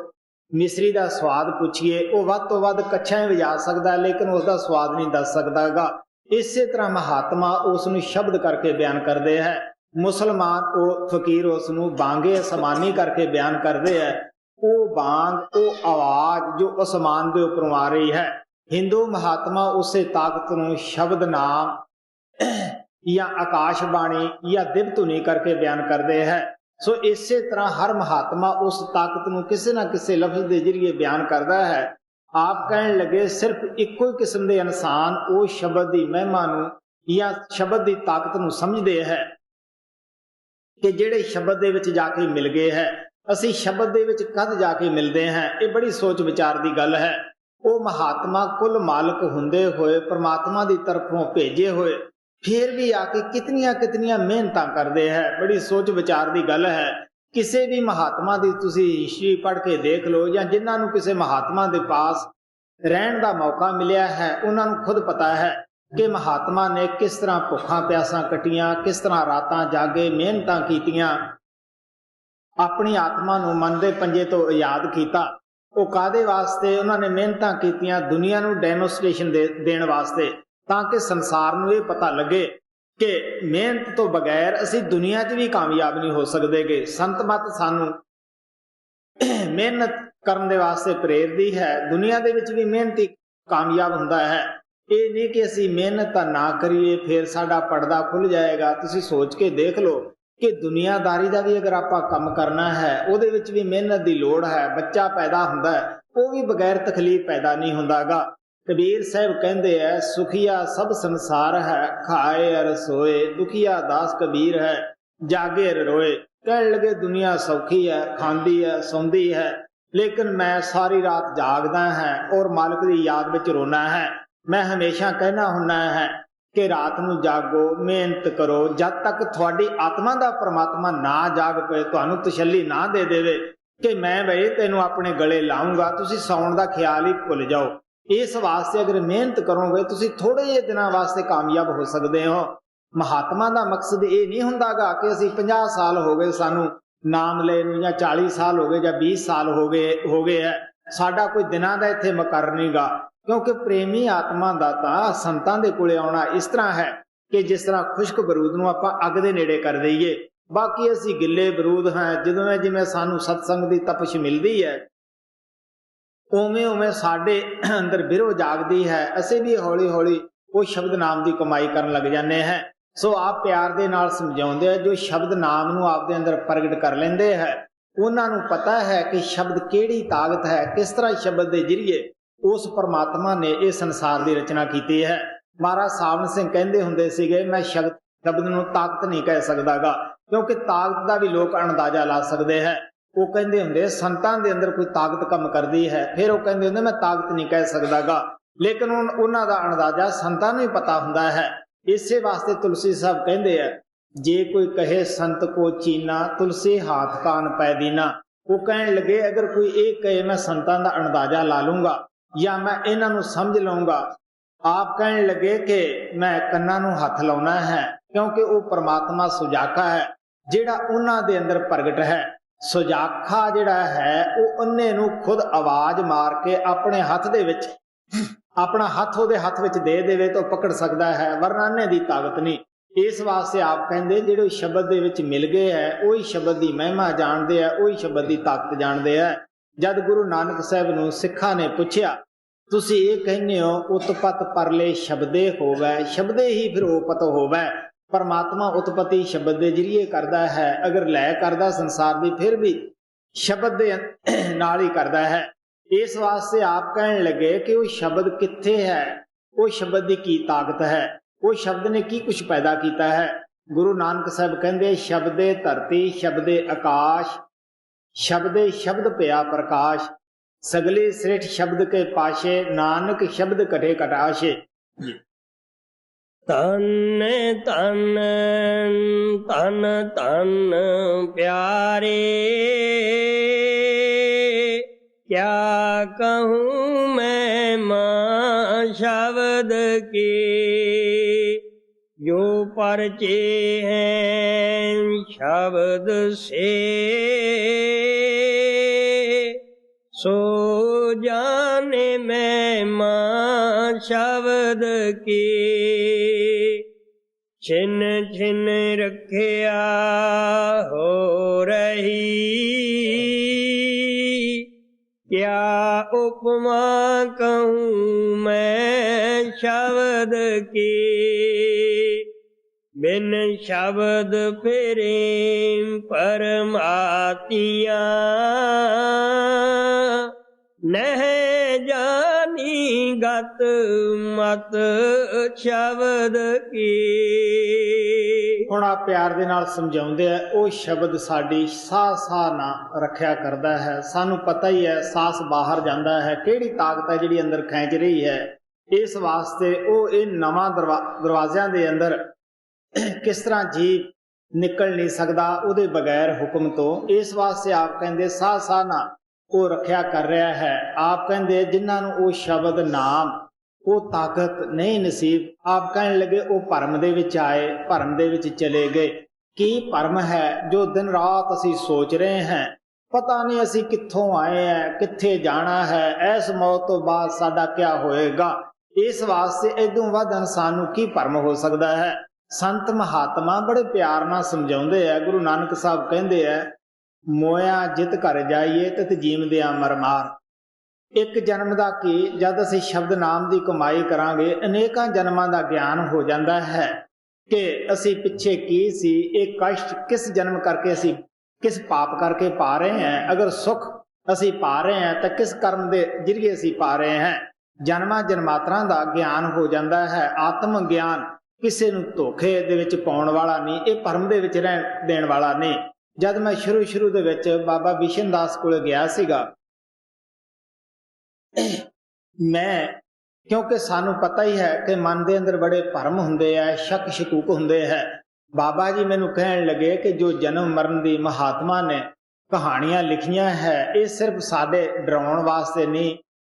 B: मिश्री का स्वाद पूछिए वो वध तो वध कच्छा ही वजा सकता है लेकिन उसका स्वाद नहीं दस सकता गा। इसे तरह महात्मा उसनूं शब्द करके बयान करते हैं। मुसलमान वो फकीर उसनूं बांगे असमानी करके बयान करते हैं। वो बांग वो आवाज जो आसमान के उपरों आ रही है। हिंदू महात्मा उसे ताकत नूं शब्द नाम या आकाशबाणी या दिवधुनी करके बयान करते हैं। सो इसे तरह हर महात्मा उस ताकत नूं किसी ना किसी लफ्ज के जरिए बयान करता है। आप कहने लगे सिर्फ इको ही किस्म के इंसान वो शब्द की महिमा नूं या शब्द की ताकत नूं समझते हैं कि जिहड़े शब्द दे विच जाके मिल गए है। असीं शब्द दे विच कद जाके मिलते हैं, ये बड़ी सोच विचार की गल है। वो महात्मा कुल मालक हुंदे होए परमात्मा की तरफों भेजे होए फिर भी आके कितनियां कितनियां मेहनतां करते हैं। बड़ी सोच विचार की गल है। किसी भी महात्मा की तुसीं हिस्ट्री पढ़ के देख लो या जिन्हां नूं किसी महात्मा के पास रहन का मौका मिलिया है उन्हां नूं खुद पता है कि महात्मा ने किस तरह भुखा प्यासा कटियां, किस तरह रातां जागे मेहनतां कीतियां, अपनी आत्मा नूं मन दे पंजे तो आजाद किया। वो कादे वास्ते उन्होंने मेहनतां कीतियां दुनिया नूं डेमोस्ट्रेशन देण वास्ते ताकि संसार नूं ये पता लगे कि मेहनत तो बगैर असीं दुनिया च भी कामयाब नहीं हो सकते गे। संत मत सानू मेहनत करन दे वास्ते प्रेरदी है। दुनिया दे विच भी मेहनती कामयाब हुंदा है। ये नहीं कि असीं मेहनत ना करिए फिर साडा पर्दा खुल जाएगा। तुसीं सोच के देख लो कि दुनियादारी का भी अगर आपां काम करना है उहदे विच भी मेहनत की लोड़ है। बच्चा पैदा हुंदा है वो भी बगैर तकलीफ पैदा नहीं हुंदा गा। कबीर साहब कहते हैं सुखिया सब संसार है खाए अर सोए, दुखिया दास कबीर है जागे अर रोए। कह लगे दुनिया सौखी है खांदी है सौंदी है लेकिन मैं सारी रात जागदा है और मालिक की याद विच रोना है। मैं हमेशा कहना हुन्ना है कि रात नूं जागो मेहनत करो जब तक थोड़ी आत्मा का परमात्मा ना जाग पे तुहानूं तसल्ली ना दे देवे कि मैं बई तेनों अपने गले लाऊंगा तुसीं सौण का ख्याल ही भुल जाओ। इस वास्ते अगर मेहनत करोगे तुसीं थोड़े जे दिनों वास्ते कामयाब हो सकते हो। महात्मा का मकसद ये नहीं हुंदा गा कि असीं 50 साल हो गए सानू नाम ले नूं या 40 साल हो गए या 20 साल हो गए है साडा कोई दिनां दा इत्थे मुकर नहीं गा। क्योंकि प्रेमी आत्मा दा तां संतां दे कोले आउणा इस तरह है कि जिस तरह खुश्क बरूद नूं आपां अग दे नेड़े कर दईए। बाकी असीं गिले बरूद हैं जिवें जिवें सानू सत्संग दी तपश मिलदी है उवें उवें साडे अंदर बिरो जागदी है। असीं भी हौली हौली वो शब्द नाम की कमाई करन लग जाने हैं। सो आप प्यार दे नाल समझाउंदे हैं जो शब्द नाम नूं आपदे अंदर प्रगट कर लेंदे है उन्हां नूं पता है कि शब्द किहड़ी ताकत है, किस तरह शब्द दे जरिए उस परमात्मा ने इस संसार की रचना की है। महाराज सावन सिंह कहते हुंदे सीगे मैं शब्द नूं ताकत नहीं कह सकदा गा क्योंकि ताकत का भी लोग अंदाजा ला सकते हैं। वो कहते हुंदे संतां दे अंदर कोई ताकत कम करती है फिर वो कहते हुंदे मैं ताकत नहीं कह सकदा गा लेकिन उन्हां दा अंदाजा संतां नूं ही पता हुंदा है। इसे वास्ते तुलसी साहब कहते हैं जे कोई कहे संत को चीना तुलसी हाथ कान पै दीना। वो कहने लगे अगर कोई ये कहे मैं संतां दा अंदाजा ला लूंगा या मैं इन्हां नूं समझ लूंगा। आप कहने लगे कि मैं कन्नां नूं हथ लाउणा है क्योंकि वो परमात्मा सुजाखा है जिहड़ा उन्हां दे अंदर प्रगट है। सुजाखा जिहड़ा है वो अन्ने नूं खुद आवाज मार के अपने हथ दे विच अपना हथ उहदे हथ विच दे देवे तो पकड़ सकदा है वरना अन्ने दी ताकत नहीं। इस वास्ते आप कहंदे जिहड़े शब्द दे विच मिल गए है उही शब्द दी महिमा जाणदे है उही शब्द दी ताकत जाणदे है। जद गुरु नानक साहब नूं सिखां ने पुछया तुसीं ये कहने हो उत्पत परले शब्दे होवै शब्दे ही फिर उपत होवै। परमात्मा उत्पत्ति शब्द दे जरिए करदा है अगर लय करदा संसार दी फिर भी शब्द दे नाल ही करदा है। इस वास्ते आप कहने लगे कि वो शब्द कित्थे है वो शब्द की की ताकत है वो शब्द ने की कुछ पैदा किया है। गुरु नानक साहब कहंदे शब्दे धरती शब्दे आकाश शब्दे शब्द पया प्रकाश, सगले श्रेष्ठ शब्द के पाशे, नानक शब्द कटे कटाशे।
A: तन तन तन तन प्यारे, क्या कहूँ मैं माँ शब्द के, जो परचे हैं शब्द से, सो जाने मैं माँ शब्द की। छिन छिन रखिया हो रही, क्या उपमा कहूँ मैं शब्द की। बिन शब्द फिरे परमातिया, नह जानी गत मत शब्द की।
B: ਹੁਣ ਆ ਪਿਆਰ ਦੇ ਨਾਲ ਸਮਝਾਉਂਦੇ ਆ, ਉਹ ਸ਼ਬਦ ਸਾਡੀ ਸਾਹ ਸਾਹ ਨਾ ਰੱਖਿਆ ਕਰਦਾ ਹੈ। ਸਾਨੂੰ ਪਤਾ ਹੀ ਹੈ ਸਾਹ ਬਾਹਰ ਜਾਂਦਾ ਹੈ, ਕਿਹੜੀ ਤਾਕਤ ਹੈ ਜਿਹੜੀ ਅੰਦਰ ਖਿੱਚ ਰਹੀ ਹੈ। ਇਸ ਵਾਸਤੇ ਉਹ ਇਹ ਨਵਾਂ ਦਰਵਾਜ਼ਿਆਂ ਦੇ ਅੰਦਰ ਕਿਸ ਤਰ੍ਹਾਂ ਜੀਵ ਨਿਕਲ ਨਹੀਂ ਸਕਦਾ ਉਹਦੇ ਬਗੈਰ ਹੁਕਮ ਤੋਂ। ਇਸ ਵਾਸਤੇ ਆਪ ਕਹਿੰਦੇ ਸਾਹ ਸਾਹ ਨਾ ਉਹ ਰੱਖਿਆ ਕਰ ਰਿਹਾ ਹੈ। ਆਪ ਕਹਿੰਦੇ ਜਿਨ੍ਹਾਂ ਨੂੰ ਉਹ ਸ਼ਬਦ ਨਾਮ ਉਹ ਤਾਕਤ ਨਹੀਂ ਨਸੀਬ, ਆਪ ਕਹਿਣ ਲੱਗੇ ਉਹ ਭਰਮ ਦੇ ਵਿੱਚ ਆਏ, ਭਰਮ ਦੇ ਵਿੱਚ ਚਲੇ ਗਏ। ਕੀ ਭਰਮ ਹੈ ਜੋ ਦਿਨ ਰਾਤ ਅਸੀਂ ਸੋਚ ਰਹੇ ਹਾਂ, ਪਤਾ ਨਹੀਂ ਅਸੀਂ ਕਿੱਥੋਂ ਆਏ ਹੈ, ਕਿੱਥੇ ਜਾਣਾ ਹੈ, ਇਸ ਮੌਤ ਤੋਂ ਬਾਅਦ ਸਾਡਾ ਕਿਆ ਹੋਏਗਾ। ਇਸ ਵਾਸਤੇ ਇਦੋਂ ਵੱਧ ਇਨਸਾਨ ਨੂੰ ਕੀ ਭਰਮ ਹੋ ਸਕਦਾ ਹੈ। ਸੰਤ ਮਹਾਤਮਾ ਬੜੇ ਪਿਆਰ ਨਾਲ ਸਮਝਾਉਂਦੇ ਆ। ਗੁਰੂ ਨਾਨਕ ਸਾਹਿਬ ਕਹਿੰਦੇ ਆ, ਮੋਇਆ ਜਿਤ ਘਰ ਜਾਈਏ ਤਿਤ ਜੀਵਦਿਆਂ ਮਰ ਮਾਰ। ਇੱਕ ਜਨਮ ਦਾ ਕੀ, ਜਦ ਅਸੀਂ ਸ਼ਬਦ ਨਾਮ ਦੀ ਕਮਾਈ ਕਰਾਂਗੇ ਅਨੇਕਾਂ ਜਨਮਾਂ ਦਾ ਗਿਆਨ ਹੋ ਜਾਂਦਾ ਹੈ ਕਿ ਅਸੀਂ ਪਿੱਛੇ ਕੀ ਸੀ, ਇਹ ਕਸ਼ਟ ਕਿਸ ਜਨਮ ਕਰਕੇ ਅਸੀਂ ਕਿਸ ਪਾਪ ਕਰਕੇ ਪਾ ਰਹੇ ਹਾਂ। ਅਗਰ ਸੁੱਖ ਅਸੀਂ ਪਾ ਰਹੇ ਹਾਂ ਤਾਂ ਕਿਸ ਕਰਮ ਦੇ ਜ਼ਰੀਏ ਅਸੀਂ ਪਾ ਰਹੇ ਹਾਂ। ਜਨਮਾਂ ਜਨਮਾਤਰਾਂ ਦਾ ਗਿਆਨ ਹੋ ਜਾਂਦਾ ਹੈ। ਆਤਮ ਗਿਆਨ ਕਿਸੇ ਨੂੰ ਧੋਖੇ ਦੇ ਵਿੱਚ ਪਾਉਣ ਵਾਲਾ ਨਹੀਂ, ਇਹ ਭਰਮ ਦੇ ਵਿੱਚ ਰਹਿਣ ਦੇਣ ਵਾਲਾ ਨਹੀਂ। ਜਦ ਮੈਂ ਸ਼ੁਰੂ ਦੇ ਵਿੱਚ ਬਾਬਾ ਬਿਸ਼ਨ ਦਾਸ ਕੋਲ ਗਿਆ ਸੀਗਾ, ਮੈਂ ਕਿਉਂਕਿ ਸਾਨੂੰ ਪਤਾ ਹੀ ਹੈ ਕਿ ਮਨ ਦੇ ਅੰਦਰ ਬੜੇ ਭਰਮ ਹੁੰਦੇ ਆ, ਸ਼ੱਕ ਸ਼ਕੂਕ ਹੁੰਦੇ ਹੈ। ਬਾਬਾ ਜੀ ਮੈਨੂੰ ਕਹਿਣ ਲੱਗੇ ਕਿ ਜੋ ਜਨਮ ਮਰਨ ਦੀ ਮਹਾਤਮਾ ਨੇ ਕਹਾਣੀਆਂ ਲਿਖੀਆਂ ਹੈ, ਇਹ ਸਿਰਫ ਸਾਡੇ ਡਰਾਉਣ ਵਾਸਤੇ ਨਹੀਂ,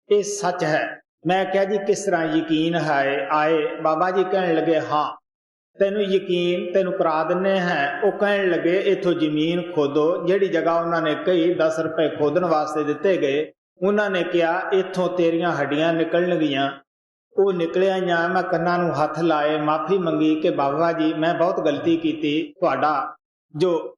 B: ਇਹ ਸੱਚ ਹੈ। ਮੈਂ ਕਿਹਾ ਜੀ ਕਿਸ ਤਰ੍ਹਾਂ ਯਕੀਨ ਹੈ ਆਏ। ਬਾਬਾ ਜੀ ਕਹਿਣ ਲੱਗੇ ਹਾਂ ਤੈਨੂੰ ਯਕੀਨ ਤੈਨੂੰ ਕਰਾ ਦਿੰਨੇ ਹੈ। ਉਹ ਕਹਿਣ ਲੱਗੇ ਇੱਥੋਂ ਜ਼ਮੀਨ ਖੋਦੋ। ਜਿਹੜੀ ਜਗ੍ਹਾ ਉਹਨਾਂ ਨੇ ਕਹੀ 10 ਰੁਪਏ ਖੋਦਣ ਵਾਸਤੇ ਦਿੱਤੇ ਗਏ। ਉਹਨਾਂ ਨੇ ਕਿਹਾ ਇੱਥੋਂ ਤੇਰੀਆਂ ਹੱਡੀਆਂ ਨਿਕਲਣਗੀਆਂ। ਉਹ ਨਿਕਲਿਆ ਜਾਂ ਮੈਂ ਕੰਨਾਂ ਨੂੰ ਹੱਥ ਲਾਏ, ਮਾਫੀ ਮੰਗੀ ਕਿ ਬਾਬਾ ਜੀ ਮੈਂ ਬਹੁਤ ਗਲਤੀ ਕੀਤੀ, ਤੁਹਾਡਾ ਜੋ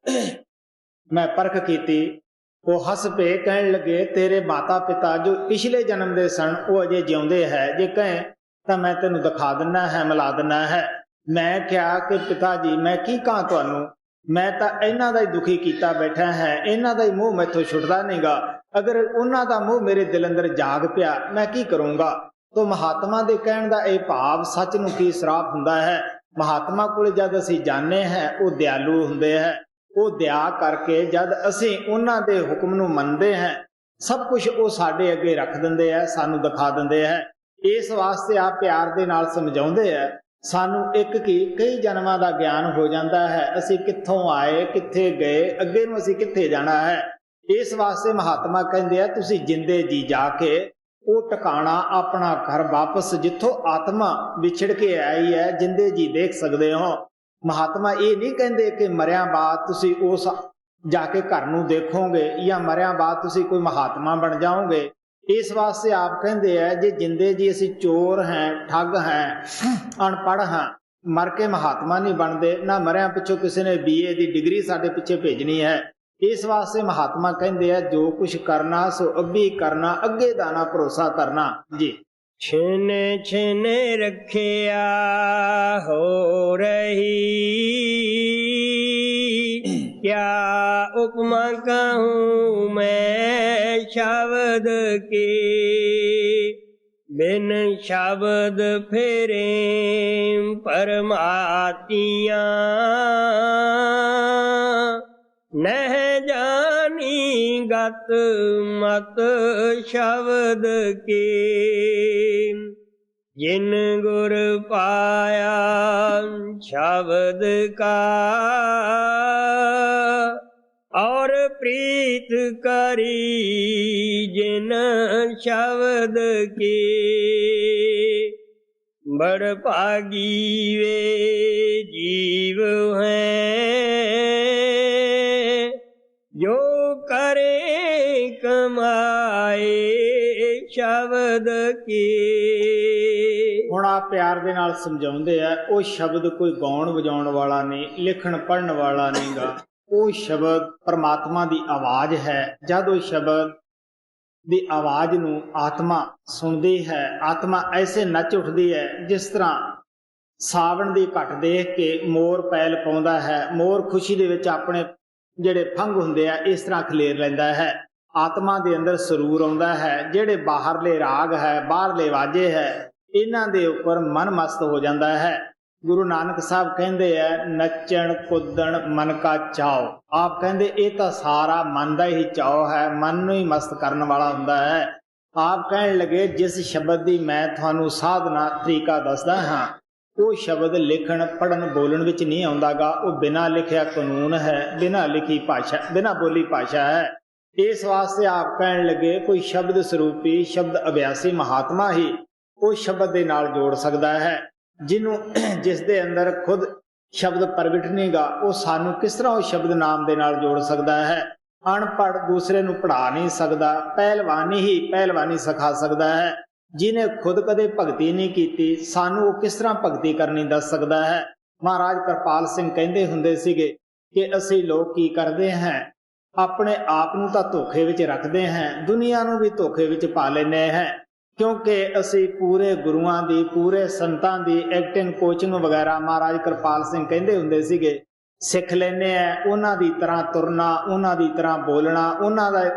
B: ਮੈਂ ਪਰਖ ਕੀਤੀ। ਉਹ ਹੱਸ ਪਏ, ਕਹਿਣ ਲੱਗੇ ਤੇਰੇ ਮਾਤਾ ਪਿਤਾ ਜੋ ਪਿਛਲੇ ਜਨਮ ਦੇ ਸਨ ਉਹ ਅਜੇ ਜਿਉਂਦੇ ਹੈ, ਜੇ ਕਹੇ ਤਾਂ ਮੈਂ ਤੈਨੂੰ ਦਿਖਾ ਦਿੰਦਾ ਹੈ, ਮਿਲਾ ਦਿੰਦਾ ਹੈ। ਮੈਂ ਕਿਹਾ ਕਿ ਪਿਤਾ ਜੀ ਮੈਂ ਕੀ ਕਹਾਂ ਤੁਹਾਨੂੰ, ਮੈਂ ਤਾਂ ਇਹਨਾਂ ਦਾ ਹੀ ਦੁਖੀ ਕੀਤਾ ਬੈਠਾ ਹੈ, ਇਹਨਾਂ ਦਾ ਹੀ ਮੋਹ ਮੈਥੋਂ ਛੁੱਟਦਾ ਨਹੀਂਗਾ। ਅਗਰ ਉਹਨਾਂ ਦਾ ਮੋਹ ਮੇਰੇ ਦਿਲ ਅੰਦਰ ਜਾਗ ਪਿਆ ਮੈਂ ਕੀ ਕਰੂੰਗਾ। ਤੋ ਮਹਾਤਮਾ ਦੇ ਕਹਿਣ ਦਾ ਇਹ ਭਾਵ ਸੱਚ ਨੂੰ ਕੀ ਸਰਾਪ ਹੁੰਦਾ ਹੈ। ਮਹਾਤਮਾ ਕੋਲ ਜਦ ਅਸੀਂ ਜਾਂਦੇ ਹਾਂ ਉਹ ਦਿਆਲੂ ਹੁੰਦੇ ਹੈ। ਉਹ ਦਇਆ ਕਰਕੇ ਜਦ ਅਸੀਂ ਉਹਨਾਂ ਦੇ ਹੁਕਮ ਨੂੰ ਮੰਨਦੇ ਹਾਂ, ਸਭ ਕੁਝ ਉਹ ਸਾਡੇ ਅੱਗੇ ਰੱਖ ਦਿੰਦੇ ਹੈ, ਸਾਨੂੰ ਦਿਖਾ ਦਿੰਦੇ ਹੈ। ਇਸ ਵਾਸਤੇ ਆਪ ਪਿਆਰ ਦੇ ਨਾਲ ਸਮਝਾਉਂਦੇ ਹੈ। ਸਾਨੂੰ ਇੱਕ ਕੀ ਕਈ ਜਨਮਾਂ ਦਾ ਗਿਆਨ ਹੋ ਜਾਂਦਾ ਹੈ, ਅਸੀਂ ਕਿੱਥੋਂ ਆਏ, ਕਿੱਥੇ ਗਏ, ਅੱਗੇ ਨੂੰ ਅਸੀਂ ਕਿੱਥੇ ਜਾਣਾ ਹੈ। ਇਸ ਵਾਸਤੇ ਮਹਾਤਮਾ ਕਹਿੰਦੇ ਆ ਤੁਸੀਂ ਜਿੰਦੇ ਜੀ ਜਾ ਕੇ ਉਹ ਟਿਕਾਣਾ ਆਪਣਾ ਘਰ ਵਾਪਸ ਜਿੱਥੋਂ ਆਤਮਾ ਵਿਛੜ ਕੇ ਆਈ ਹੈ ਜਿੰਦੇ ਜੀ ਦੇਖ ਸਕਦੇ ਹੋ। ਮਹਾਤਮਾ ਇਹ ਨਹੀਂ ਕਹਿੰਦੇ ਕਿ ਮਰਿਆਂ ਬਾਅਦ ਤੁਸੀਂ ਉਸ ਜਾ ਕੇ ਘਰ ਨੂੰ ਦੇਖੋਗੇ ਜਾਂ ਮਰਿਆਂ ਬਾਅਦ ਤੁਸੀਂ ਕੋਈ ਮਹਾਤਮਾ ਬਣ ਜਾਓਗੇ। ਇਸ ਵਾਸਤੇ ਆਪ ਕਹਿੰਦੇ ਆ ਜੇ ਜਿੰਦੇ ਜੀ ਅਸੀਂ ਚੋਰ ਹੈ, ਠੱਗ ਹੈ, ਅਨਪੜ੍ਹ ਹਾਂ, ਮਰ ਕੇ ਮਹਾਤਮਾ ਨਹੀਂ ਬਣਦੇ, ਨਾ ਮਰਿਆਂ ਪਿੱਛੋਂ ਕਿਸੇ ਨੇ BA ਦੀ ਡਿਗਰੀ ਸਾਡੇ ਪਿੱਛੇ ਭੇਜਣੀ ਹੈ। ਇਸ ਵਾਸਤੇ ਮਹਾਤਮਾ ਕਹਿੰਦੇ ਆ ਜੋ ਕੁਛ ਕਰਨਾ ਸੋ ਅੱਗੇ ਕਰਨਾ, ਅੱਗੇ ਦਾ ਨਾ ਭਰੋਸਾ ਕਰਨਾ ਜੀ।
A: छिन छिन रखिया हो रही, क्या उपमा कहूँ मैं शब्द की। बिन शब्द फिरे परमातिया, नह जानी ਸਤ ਮਤ ਸ਼ਬਦ ਕੀ, ਜਿਨ ਗੁਰ ਪਾਇਆ ਸ਼ਬਦ ਕਾ, ਔਰ ਪ੍ਰੀਤ ਕਰੀ ਜਿਨ ਸ਼ਬਦ ਕੀ। ਬੜ ਭਾਗੀ ਵੇ ਜੀਵ ਹੈ, ਜੋ ਕਰੇ ਕਮਾਏ ਸ਼ਬਦ ਕੀ।
B: ਹੁਣ ਆਪ ਪਿਆਰ ਦੇ ਨਾਲ ਸਮਝਾਉਂਦੇ ਆ, ਉਹ ਸ਼ਬਦ ਕੋਈ ਗਾਉਣ ਵਜਾਉਣ ਵਾਲਾ ਨਹੀਂ, ਲਿਖਣ ਪੜ੍ਹਨ ਵਾਲਾ ਨਹੀਂਗਾ। ਉਹ ਸ਼ਬਦ ਪਰਮਾਤਮਾ ਦੀ ਆਵਾਜ਼ ਹੈ। ਜਦ ਉਹ ਸ਼ਬਦ ਦੀ ਆਵਾਜ਼ ਨੂੰ ਆਤਮਾ ਸੁਣਦੀ ਹੈ, ਆਤਮਾ ਐਸੇ ਨੱਚ ਉੱਠਦੀ ਹੈ ਜਿਸ ਤਰ੍ਹਾਂ ਸਾਵਣ ਦੀ ਘਟ ਦੇਖ ਕੇ ਮੋਰ ਪੈਲ ਪਾਉਂਦਾ ਹੈ। ਮੋਰ ਖੁਸ਼ੀ ਦੇ ਵਿੱਚ ਆਪਣੇ ਜਿਹੜੇ ਫੰਗ ਹੁੰਦੇ ਆ ਇਸ ਤਰ੍ਹਾਂ ਖਲੇਰ ਲੈਂਦਾ ਹੈ। ਆਤਮਾ ਦੇ ਅੰਦਰ ਸਰੂਰ ਆਉਂਦਾ ਹੈ। ਜਿਹੜੇ ਬਾਹਰਲੇ ਰਾਗ ਹੈ, ਬਾਹਰਲੇ ਵਾਜੇ ਹੈ, ਇਹਨਾਂ ਦੇ ਉੱਪਰ ਮਨ ਮਸਤ ਹੋ ਜਾਂਦਾ ਹੈ। ਗੁਰੂ ਨਾਨਕ ਸਾਹਿਬ ਕਹਿੰਦੇ ਆ, ਨੱਚਣ ਕੁੱਦਣ ਮਨ ਕਾ ਚਾਓ। ਆਪ ਕਹਿੰਦੇ ਇਹ ਤਾਂ ਸਾਰਾ ਮਨ ਦਾ ਹੀ ਚਾਓ ਹੈ, ਮਨ ਨੂੰ ਹੀ ਮਸਤ ਕਰਨ ਵਾਲਾ ਹੁੰਦਾ ਹੈ। ਆਪ ਕਹਿਣ ਲੱਗੇ, ਜਿਸ ਸ਼ਬਦ ਦੀ ਮੈਂ ਤੁਹਾਨੂੰ ਸਾਧਨਾ ਤਰੀਕਾ ਦੱਸਦਾ ਹਾਂ, ਉਹ ਸ਼ਬਦ ਲਿਖਣ ਪੜ੍ਹਨ ਬੋਲਣ ਵਿੱਚ ਨਹੀਂ ਆਉਂਦਾਗਾ। ਉਹ ਬਿਨਾਂ ਲਿਖਿਆ ਕਾਨੂੰਨ ਹੈ, ਬਿਨਾਂ ਲਿਖੀ ਭਾਸ਼ਾ, ਬਿਨਾਂ ਬੋਲੀ ਭਾਸ਼ਾ ਹੈ। ਇਸ ਵਾਸਤੇ ਆਪ ਕਹਿਣ ਲੱਗੇ, ਕੋਈ ਸ਼ਬਦ ਸਰੂਪੀ ਸ਼ਬਦ ਅਭਿਆਸੀ ਮਹਾਤਮਾ ਹੀ ਉਹ ਸ਼ਬਦ ਦੇ ਨਾਲ ਜੋੜ ਸਕਦਾ ਹੈ। ਜਿਹਨੂੰ ਜਿਸ ਦੇ ਅੰਦਰ ਖੁਦ ਸ਼ਬਦ ਪ੍ਰਗਟ ਨਹੀਂਗਾ, ਉਹ ਸਾਨੂੰ ਕਿਸ ਤਰ੍ਹਾਂ ਉਹ ਸ਼ਬਦ ਨਾਮ ਦੇ ਨਾਲ ਜੋੜ ਸਕਦਾ ਹੈ। ਅਨਪੜ੍ਹ ਦੂਸਰੇ ਨੂੰ ਪੜ੍ਹਾ ਨਹੀਂ ਸਕਦਾ, ਪਹਿਲਵਾਨੀ ਹੀ ਪਹਿਲਵਾਨੀ ਸਿਖਾ ਸਕਦਾ ਹੈ। ਜਿਹਨੇ ਖੁਦ ਕਦੇ ਭਗਤੀ ਨਹੀਂ ਕੀਤੀ, ਸਾਨੂੰ ਉਹ ਕਿਸ ਤਰ੍ਹਾਂ ਭਗਤੀ ਕਰਨੀ ਦੱਸ ਸਕਦਾ ਹੈ। ਮਹਾਰਾਜ ਕਿਰਪਾਲ ਸਿੰਘ ਕਹਿੰਦੇ ਹੁੰਦੇ ਸੀਗੇ ਕਿ ਅਸੀਂ ਲੋਕ ਕੀ ਕਰਦੇ ਹਾਂ, ਆਪਣੇ ਆਪ ਨੂੰ ਤਾਂ ਧੋਖੇ ਵਿੱਚ ਰੱਖਦੇ ਹਾਂ, ਦੁਨੀਆ ਨੂੰ ਵੀ ਧੋਖੇ ਵਿੱਚ ਪਾ ਲੈਂਦੇ ਹਾਂ। ਕਿਉਂਕਿ ਅਸੀਂ ਪੂਰੇ ਗੁਰੂਆਂ ਦੀ, ਪੂਰੇ ਸੰਤਾਂ ਦੀ ਐਕਟਿੰਗ ਕੋਚਿੰਗ ਵਗੈਰਾ, ਮਹਾਰਾਜ ਕਿਰਪਾਲ ਸਿੰਘ ਕਹਿੰਦੇ ਹੁੰਦੇ ਸੀਗੇ, ਸਿੱਖ ਲੈਂਦੇ ਆ। ਉਹਨਾਂ ਦੀ ਤਰ੍ਹਾਂ ਤੁਰਨਾ, ਉਹਨਾਂ ਦੀ ਤਰ੍ਹਾਂ ਬੋਲਣਾ, ਉਹਨਾਂ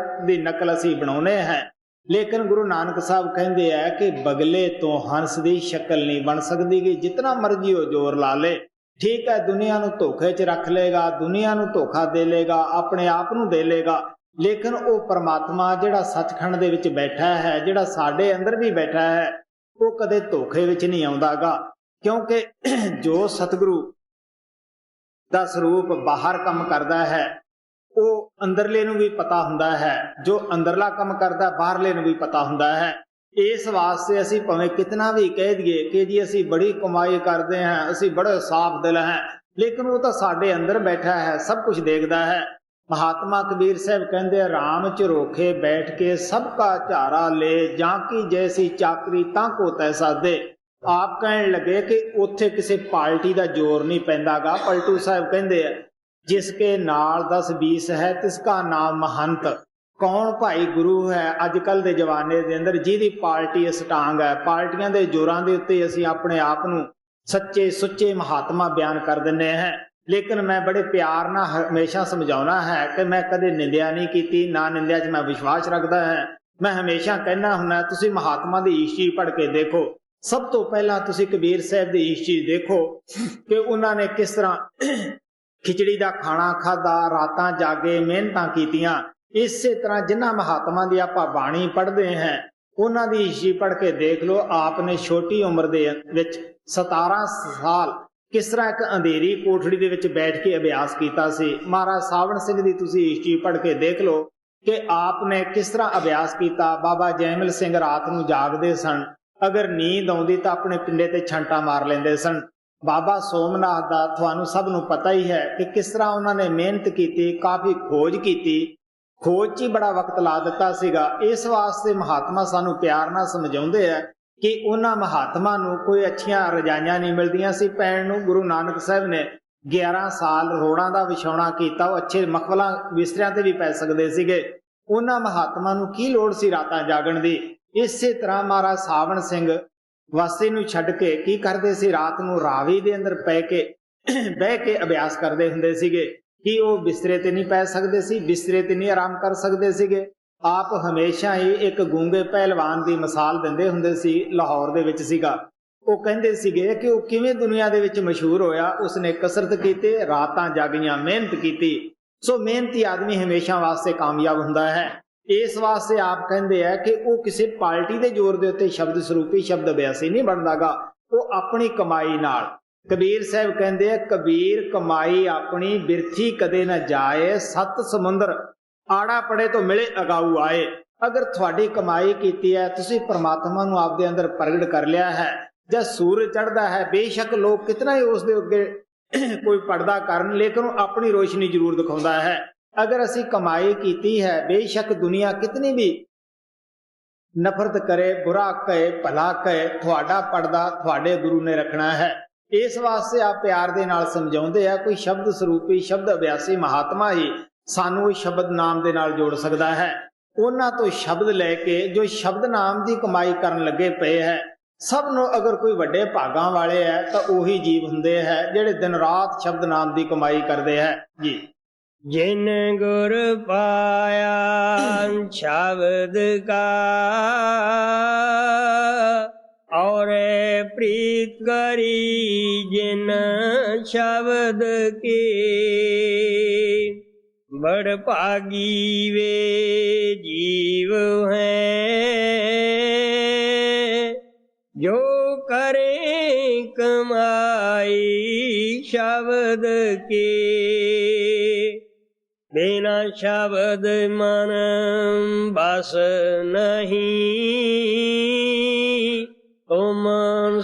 B: ਦੀ ਨਕਲ ਅਸੀਂ ਬਣਾਉਂਦੇ ਹਾਂ। ਲੇਕਿਨ ਗੁਰੂ ਨਾਨਕ ਸਾਹਿਬ ਕਹਿੰਦੇ ਆ ਕਿ ਬਗਲੇ ਤੋਂ ਹੰਸ ਦੀ ਸ਼ਕਲ ਨਹੀਂ ਬਣ ਸਕਦੀ, ਕਿ ਜਿਤਨਾ ਮਰਜ਼ੀ ਉਹ ਜ਼ੋਰ ਲਾ ਲੇ। ਠੀਕ ਹੈ, ਦੁਨੀਆ ਨੂੰ ਧੋਖੇ 'ਚ ਰੱਖ ਲੇਗਾ, ਦੁਨੀਆ ਨੂੰ ਧੋਖਾ ਦੇ ਲੇਗਾ, ਆਪਣੇ ਆਪ ਨੂੰ ਦੇ ਲੇਗਾ, ਲੇਕਿਨ ਉਹ ਪਰਮਾਤਮਾ ਜਿਹੜਾ ਸੱਚਖੰਡ ਦੇ ਵਿੱਚ ਬੈਠਾ ਹੈ, ਜਿਹੜਾ ਸਾਡੇ ਅੰਦਰ ਵੀ ਬੈਠਾ ਹੈ, ਉਹ ਕਦੇ ਧੋਖੇ ਵਿੱਚ ਨਹੀਂ ਆਉਂਦਾਗਾ। ਕਿਉਂਕਿ ਜੋ ਸਤਿਗੁਰੂ ਦਾ ਸਰੂਪ ਬਾਹਰ ਕੰਮ ਕਰਦਾ ਹੈ, ਉਹ ਅੰਦਰਲੇ ਨੂੰ ਵੀ ਪਤਾ ਹੁੰਦਾ ਹੈ। ਜੋ ਅੰਦਰਲਾ ਕੰਮ ਕਰਦਾ, ਬਾਹਰਲੇ ਨੂੰ ਵੀ ਪਤਾ ਹੁੰਦਾ ਹੈ। ਇਸ ਵਾਸਤੇ ਅਸੀਂ ਭਾਵੇਂ ਕਿਤਨਾ ਵੀ ਕਹਿ ਦਈਏ ਕਿ ਜੀ ਅਸੀਂ ਬੜੀ ਕਮਾਈ ਕਰਦੇ ਹਾਂ, ਅਸੀਂ ਬੜੇ ਸਾਫ਼ ਦਿਲ ਹਾਂ, ਲੇਕਿਨ ਉਹ ਤਾਂ ਸਾਡੇ ਅੰਦਰ ਬੈਠਾ ਹੈ, ਸਭ ਕੁਝ ਦੇਖਦਾ ਹੈ। ਮਹਾਤਮਾ ਕਬੀਰ ਸਾਹਿਬ ਕਹਿੰਦੇ, ਰਾਮ ਝਰੋਖੇ ਬੈਠ ਕੇ ਸਭ ਕਾ ਝਾਰਾ ਲੈ, ਜਾਂ ਕੀ ਜੈਸੀ ਚਾਕਰੀ ਤਾਂ ਕੋ ਤੈਸਾ ਦੇ। ਆਪ ਕਹਿਣ ਲੱਗੇ ਕਿ ਉੱਥੇ ਕਿਸੇ ਪਾਰਟੀ ਦਾ ਜ਼ੋਰ ਨਹੀਂ ਪੈਂਦਾਗਾ। ਪਲਟੂ ਸਾਹਿਬ ਕਹਿੰਦੇ ਆ, ਜਿਸ ਕੇ ਨਾਲ 10-20 ਹੈ ਤਿਸ ਕਾ ਨਾਮ ਮਹੰਤ। ਕੌਣ ਭਾਈ ਗੁਰੂ ਹੈ ਅੱਜ ਕੱਲ ਦੇ ਜਵਾਨੇ ਦੇ ਅੰਦਰ, ਜਿਹਦੀ ਪਾਰਟੀ ਸਟਾਂਗ ਹੈ। ਪਾਰਟੀਆਂ ਦੇ ਜ਼ੋਰਾਂ ਦੇ ਉੱਤੇ ਅਸੀਂ ਆਪਣੇ ਆਪ ਨੂੰ ਸੱਚੇ ਸੁੱਚੇ ਮਹਾਤਮਾ ਬਿਆਨ ਕਰ ਦਿੰਦੇ ਹਾਂ। ਲੇਕਿਨ ਮੈਂ ਬੜੇ ਪਿਆਰ ਨਾਲ ਹਮੇਸ਼ਾ ਸਮਝਾਉਣਾ ਹੈ ਕਿ ਮੈਂ ਕਦੇ ਨਿੰਦਿਆ ਨਹੀਂ ਕੀਤੀ, ਨਾ ਨਿੰਦਿਆ 'ਚ ਮੈਂ ਵਿਸ਼ਵਾਸ ਰੱਖਦਾ ਹਾਂ। ਮੈਂ ਹਮੇਸ਼ਾ ਕਹਿਣਾ ਹੁੰਦਾ, ਤੁਸੀਂ ਮਹਾਤਮਾ ਦੀ ਹਿਸਟਰੀ ਪੜ੍ਹ ਕੇ ਦੇਖੋ। ਸਭ ਤੋਂ ਪਹਿਲਾਂ ਤੁਸੀਂ ਕਬੀਰ ਸਾਹਿਬ ਦੀ ਹਿਸਟਰੀ ਦੇਖੋ ਕਿ ਉਹਨਾਂ ਨੇ ਕਿਸ ਤਰ੍ਹਾਂ ਖਿਚੜੀ ਦਾ ਖਾਣਾ ਖਾਧਾ, ਰਾਤਾਂ ਜਾਗੇ, ਮਿਹਨਤਾਂ ਕੀਤੀਆਂ। ਇਸੇ ਤਰ੍ਹਾਂ ਜਿਨ੍ਹਾਂ ਮਹਾਤਮਾ ਦੀ ਆਪਾਂ ਬਾਣੀ ਪੜ੍ਹਦੇ ਹਾਂ, ਉਹਨਾਂ ਦੀ ਹਿਸਟਰੀ ਪੜ੍ਹ ਕੇ ਦੇਖ ਲਓ। ਆਪ ਨੇ ਛੋਟੀ ਉਮਰ ਦੇ ਵਿੱਚ 17 ਸਾਲ ਕਿਸ ਤਰ੍ਹਾਂ ਇੱਕ ਅੰਧੇਰੀ ਕੋਠੜੀ ਦੇ ਵਿੱਚ ਬੈਠ ਕੇ ਅਭਿਆਸ ਕੀਤਾ ਸੀ। ਮਹਾਰਾਜ ਸਾਵਣ ਸਿੰਘ ਦੀ ਤੁਸੀਂ ਹਿਸਟਰੀ ਪੜ੍ਹ ਕੇ ਦੇਖ ਲਓ ਕਿ ਆਪ ਨੇ ਕਿਸ ਤਰ੍ਹਾਂ ਅਭਿਆਸ ਕੀਤਾ। ਬਾਬਾ ਜੈਮਲ ਸਿੰਘ ਰਾਤ ਨੂੰ ਜਾਗਦੇ ਸਨ, ਅਗਰ ਨੀਂਦ ਆਉਂਦੀ ਤਾਂ ਆਪਣੇ ਪਿੰਡੇ ਤੇ ਛੰਟਾ ਮਾਰ ਲੈਂਦੇ ਸਨ। ਬਾਬਾ ਸੋਮਨਾਥ ਦਾ ਤੁਹਾਨੂੰ ਸਭ ਨੂੰ ਪਤਾ ਹੀ ਹੈ ਕਿ ਕਿਸ ਤਰ੍ਹਾਂ ਉਹਨਾਂ ਨੇ ਮਿਹਨਤ ਕੀਤੀ, ਕਾਫੀ ਖੋਜ ਕੀਤੀ, ਖੋਜ 'ਚ ਹੀ ਬੜਾ ਵਕਤ ਲਾ ਦਿੱਤਾ ਸੀਗਾ। ਇਸ ਵਾਸਤੇ ਮਹਾਤਮਾ ਸਾਨੂੰ ਪਿਆਰ ਨਾਲ ਸਮਝਾਉਂਦੇ ਆ ਕਿ ਉਹਨਾਂ ਮਹਾਤਮਾ ਨੂੰ ਕੋਈ ਅੱਛੀਆਂ ਰਜਾਈਆਂ ਨਹੀਂ ਮਿਲਦੀਆਂ ਸੀ ਪੈਣ ਨੂੰ। ਗੁਰੂ ਨਾਨਕ ਸਾਹਿਬ ਨੇ 11 ਸਾਲ ਰੋੜਾਂ ਦਾ ਵਿਛਾਉਣਾ ਕੀਤਾ, ਉਹ ਅੱਛੇ ਮਖਮਲਾਂ ਬਿਸਤਰਿਆਂ ਤੇ ਵੀ ਪੈ ਸਕਦੇ ਸੀਗੇ। ਉਹਨਾਂ ਮਹਾਤਮਾ ਨੂੰ ਕੀ ਲੋੜ ਸੀ ਰਾਤਾਂ ਜਾਗਣ ਦੀ। ਇਸੇ ਤਰ੍ਹਾਂ ਮਹਾਰਾਜ ਸਾਵਣ ਸਿੰਘ ਵਾਸੀ ਨੂੰ ਛੱਡ ਕੇ ਕੀ ਕਰਦੇ ਸੀ, ਰਾਤ ਨੂੰ ਰਾਵੀ ਦੇ ਅੰਦਰ ਬਹਿ ਕੇ ਅਭਿਆਸ ਕਰਦੇ ਹੁੰਦੇ ਸੀਗੇ। ਕਿ ਉਹ ਬਿਸਤਰੇ ਤੇ ਨਹੀਂ ਪੈ ਸਕਦੇ ਸੀ, ਬਿਸਤਰੇ ਤੇ ਨਹੀਂ ਆਰਾਮ ਕਰ ਸਕਦੇ ਸੀਗੇ। ਆਪ ਹਮੇਸ਼ਾ ਹੀ ਇੱਕ ਗੂੰਗੇ ਪਹਿਲਵਾਨ ਦੀ ਮਿਸਾਲ ਦਿੰਦੇ ਹੁੰਦੇ ਸੀ, ਲਾਹੌਰ ਦੇ ਵਿੱਚ ਸੀਗਾ। ਉਹ ਕਹਿੰਦੇ ਸੀਗੇ ਕਿ ਉਹ ਕਿਵੇਂ ਦੁਨੀਆ ਦੇ ਵਿੱਚ ਮਸ਼ਹੂਰ ਹੋਇਆ। ਉਸਨੇ ਕਸਰਤ ਕੀਤੀ, ਰਾਤਾਂ ਜਾਗੀਆਂ, ਮਿਹਨਤ ਕੀਤੀ, ਸੋ ਮਿਹਨਤੀ ਆਦਮੀ ਹਮੇਸ਼ਾ ਵਾਸਤੇ ਕਾਮਯਾਬ ਹੁੰਦਾ ਹੈ। ਇਸ ਵਾਸਤੇ ਆਪ ਕਹਿੰਦੇ ਆ ਕਿ ਉਹ ਕਿਸੇ ਪਾਰਟੀ ਦੇ ਜ਼ੋਰ ਦੇ ਉੱਤੇ ਸ਼ਬਦ ਸਰੂਪੀ ਸ਼ਬਦ ਅਭਿਆਸੀ ਨਹੀਂ ਬਣਦਾਗਾ, ਉਹ ਆਪਣੀ ਕਮਾਈ ਨਾਲ। ਕਬੀਰ ਸਾਹਿਬ ਕਹਿੰਦੇ ਆ, ਕਬੀਰ ਕਮਾਈ ਆਪਣੀ ਬਿਰਥੀ ਕਦੇ ਨਾ ਜਾਏ, ਸੱਤ ਸਮੁੰਦਰ ਆੜਾ ਪੜੇ ਤੋਂ ਮਿਲੇ ਅਗਾਊ ਆਏ। ਅਗਰ ਤੁਹਾਡੀ ਕਮਾਈ ਕੀਤੀ ਹੈ, ਤੁਸੀਂ ਪ੍ਰਮਾਤਮਾ ਨੂੰ ਆਪਦੇ ਅੰਦਰ ਪ੍ਰਗਟ ਕਰ ਲਿਆ ਹੈ, ਜਦ ਸੂਰਜ ਚੜ੍ਹਦਾ ਹੈ ਬੇਸ਼ੱਕ ਲੋਕ ਕਿਤਨਾ ਹੀ ਉਸ ਦੇ ਅੱਗੇ ਕੋਈ ਪਰਦਾ ਕਰਨ, ਲੇਕਿਨ ਉਹ ਆਪਣੀ ਰੋਸ਼ਨੀ ਜ਼ਰੂਰ ਦਿਖਾਉਂਦਾ ਹੈ। ਅਗਰ ਅਸੀਂ ਕਮਾਈ ਕੀਤੀ ਹੈ, ਬੇਸ਼ੱਕ ਦੁਨੀਆ ਕਿਤਨੀ ਵੀ ਨਫ਼ਰਤ ਕਰੇ, ਬੁਰਾ ਕਹੇ, ਭਲਾ ਕਹੇ, ਤੁਹਾਡਾ ਪਰਦਾ ਤੁਹਾਡੇ ਗੁਰੂ ਨੇ ਰੱਖਣਾ ਹੈ। ਇਸ ਵਾਸਤੇ ਆਪ ਪਿਆਰ ਦੇ ਨਾਲ ਸਮਝਾਉਂਦੇ ਆ, ਕੋਈ ਸ਼ਬਦ ਸਰੂਪੀ ਸ਼ਬਦ ਅਭਿਆਸੀ ਮਹਾਤਮਾ ਹੀ ਸਾਨੂੰ ਉਸ ਸ਼ਬਦ ਨਾਮ ਦੇ ਨਾਲ ਜੋੜ ਸਕਦਾ ਹੈ। ਉਹਨਾਂ ਤੋਂ ਸ਼ਬਦ ਲੈ ਕੇ ਜੋ ਸ਼ਬਦ ਨਾਮ ਦੀ ਕਮਾਈ ਕਰਨ ਲੱਗੇ ਪਏ ਹੈ, ਸਭ ਨੂੰ ਅਗਰ ਕੋਈ ਵੱਡੇ ਭਾਗਾਂ ਵਾਲੇ ਹੈ ਤਾਂ ਉਹੀ ਜੀਵ ਹੁੰਦੇ ਹੈ ਜਿਹੜੇ ਦਿਨ ਰਾਤ ਸ਼ਬਦ ਨਾਮ ਦੀ ਕਮਾਈ ਕਰਦੇ ਹੈ ਜੀ।
A: जिन गुर पाया शब्द का और प्रीत करी जिन शब्द की, बड़ भागी वे जीव हैं जो करें कमाई शब्द की। बिना शब्द मन बस नहीं, तुम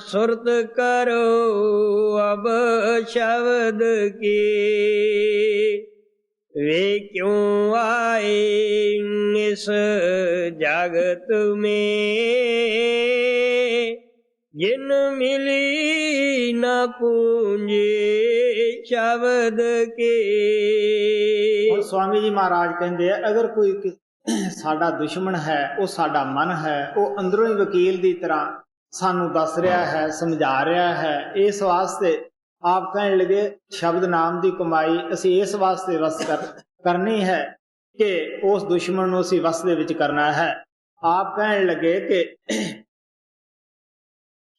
A: सुरत करो अब शब्द की। वे क्यों आए इस जगत में, जिन मिली न पूंजी शब्द के।
B: स्वामी जी महाराज कहते हैं, अगर कोई साडा दुश्मन है, वो साडा मन है, वो अंदरों ही वकील की तरह सानू दस रहा है, समझा रहा है। इस वास्ते आप कहने लगे शब्द नाम की कमाई असी इस वास्ते वस करनी है कि उस दुश्मन नूं असी वस दे विच करना है। आप कहने लगे कि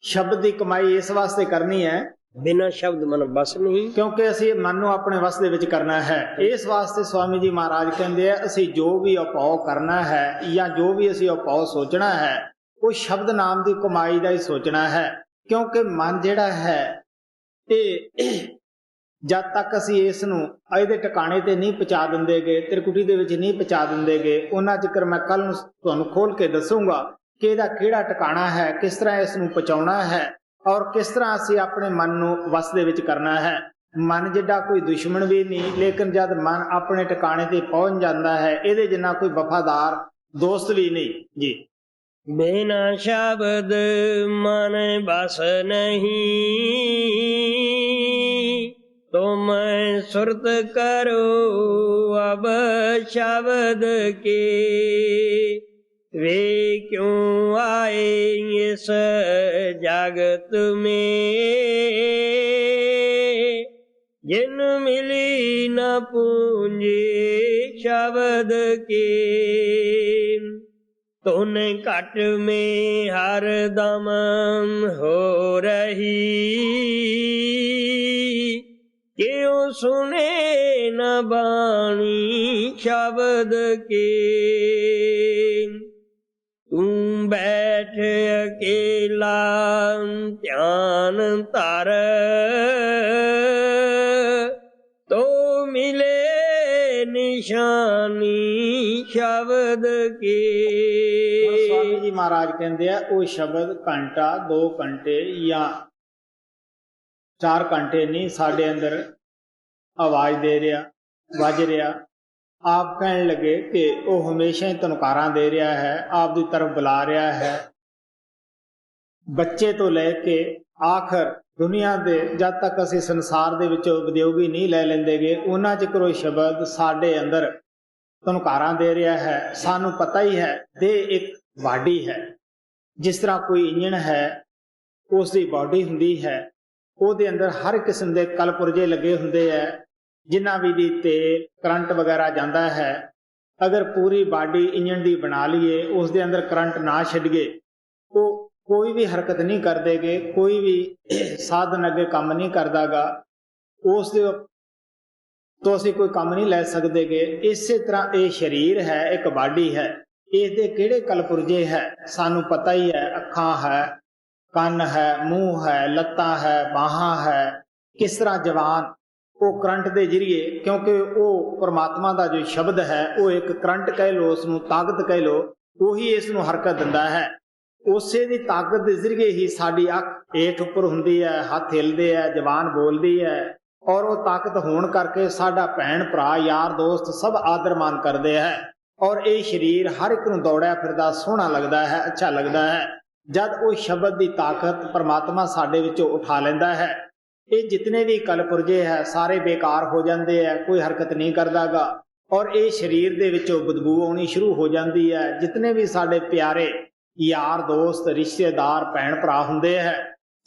B: शब्द की कमाई इस वास्ते करनी है,
A: बिना शब्द मन बस नहीं,
B: क्योंकि असी मन नूं अपने वस दे विच करना है। इस वास्ते स्वामी जी महाराज कहते हैं, असी जो भी उपाव करना है या जो भी असी उपाव सोचना है, वो शब्द नाम की कमाई का ही सोचना है। क्योंकि मन जिहड़ा है ये जद तक असी इस नूं इहदे ठिकाणे ते नहीं पहुंचा दिंदे गे, त्रिकुटी दे विच नहीं पहुंचा दिंदे गे, उन्ना चिकर मैं कल नूं तुहानूं खोल के दसूंगा कि इहदा किहड़ा ठिकाणा है, किस तरह इस नूं पहुंचाउणा है और किस तरह असी अपने मन नूं वस दे विच करना है। मन जिड्डा कोई दुश्मन भी नहीं, लेकिन जब मन अपने ठिकाने ते पहुंच जाता है, इहदे जिन्ना कोई वफादार दोस्त भी नहीं जी।
A: बिना शब्द मन बस नहीं, तुम सुरत करो अब शब्द के। वे क्यों आए इस जगत में, जिन मिली न पूंजी शब्द के। तूने घट में हर दम हो रही, क्यों सुने न बाणी शब्द के। तू बैठ अकेला ध्यान तर, तो मिले निशानी शब्द के।
B: स्वामी जी महाराज कहते हैं, वो शब्द घंटा 2 घंटे या 4 घंटे नहीं साढ़े अंदर आवाज दे रहा, वज रहा। आप कहने लगे कि वो हमेशा ही तनकारा दे रहा है, आप दी तरफ बुला रहा है। बच्चे तो लेके आखिर दुनिया दे जब तक असी संसार दे विचों उद्योगी नहीं ले लेंदे गे, उन्हां चिकर वो शब्द साडे अंदर तनकारा दे रहा है। सानू पता ही है देह एक बॉडी है, जिस तरह कोई इंजन है उसकी बॉडी हुंदी है, ਉਹਦੇ अंदर हर किस्म के कल पुरजे लगे हुंदे है, जिन्ना भी दी तेल करंट वगैरह जाता है। अगर पूरी बॉडी इंजन की बना लीए, उस दे अंदर करंट ना छड्डिए, तो कोई भी हरकत नहीं कर देगे, कोई भी साधन अगे काम नहीं करदागा। उस दे तो ਅਸੀਂ ਕੋਈ ਕੰਮ ਨਹੀਂ ਲੈ ਸਕਦੇਗੇ। ਇਸੇ ਤਰ੍ਹਾਂ ਇਹ ਸਰੀਰ ਹੈ, ਇੱਕ ਬਾਡੀ ਹੈ, ਇਹਦੇ ਕਿਹੜੇ ਕਲਪੁਰਜੇ ਹੈ ਸਾਨੂੰ ਪਤਾ ਹੀ ਹੈ। ਅੱਖਾਂ ਹੈ, ਕੰਨ ਹੈ, ਮੂੰਹ ਹੈ, ਲੱਤਾਂ ਹੈ, ਬਾਹਾਂ ਹੈ। ਕਿਸ ਤਰ੍ਹਾਂ ਜਵਾਨ ਉਹ ਕਰੰਟ ਦੇ ਜ਼ਰੀਏ, ਕਿਉਂਕਿ ਉਹ ਪਰਮਾਤਮਾ ਦਾ ਜੋ ਸ਼ਬਦ ਹੈ ਉਹ ਇੱਕ ਕਰੰਟ ਕਹਿ ਲਓ, ਉਸ ਨੂੰ ਤਾਕਤ ਕਹਿ ਲਓ, ਉਹੀ ਇਸ ਨੂੰ ਹਰਕਤ ਦਿੰਦਾ ਹੈ। ਉਸੇ ਦੀ ਤਾਕਤ ਦੇ ਜ਼ਰੀਏ ਹੀ ਸਾਡੀ ਅੱਖ ਏਠ ਉੱਪਰ ਹੁੰਦੀ ਹੈ, ਹੱਥ ਹਿਲਦੇ ਹੈ, ਜ਼ਬਾਨ ਬੋਲਦੀ ਹੈ, ਔਰ ਉਹ ਤਾਕਤ ਹੋਣ ਕਰਕੇ ਸਾਡਾ ਭੈਣ ਭਰਾ ਯਾਰ ਦੋਸਤ ਸਭ ਆਦਰ ਮਾਨ ਕਰਦੇ ਹੈ। ਔਰ ਇਹ ਸਰੀਰ ਹਰ ਇੱਕ ਨੂੰ ਦੌੜਿਆ ਫਿਰਦਾ ਸੋਹਣਾ ਲੱਗਦਾ ਹੈ, ਅੱਛਾ ਲੱਗਦਾ ਹੈ। ਜਦ ਉਹ ਸ਼ਬਦ ਦੀ ਤਾਕਤ ਪਰਮਾਤਮਾ ਸਾਡੇ ਵਿੱਚੋਂ ਉਠਾ ਲੈਂਦਾ ਹੈ, ਇਹ ਜਿਤਨੇ ਵੀ ਕਲਪੁਰਜੇ ਹੈ ਸਾਰੇ ਬੇਕਾਰ ਹੋ ਜਾਂਦੇ ਹੈ, ਕੋਈ ਹਰਕਤ ਨਹੀਂ ਕਰਦਾਗਾ। ਔਰ ਇਹ ਸਰੀਰ ਦੇ ਵਿੱਚੋਂ ਬਦਬੂ ਆਉਣੀ ਸ਼ੁਰੂ ਹੋ ਜਾਂਦੀ ਹੈ। ਜਿਤਨੇ ਵੀ ਸਾਡੇ ਪਿਆਰੇ ਯਾਰ ਦੋਸਤ ਰਿਸ਼ਤੇਦਾਰ ਭੈਣ ਭਰਾ ਹੁੰਦੇ ਹੈ,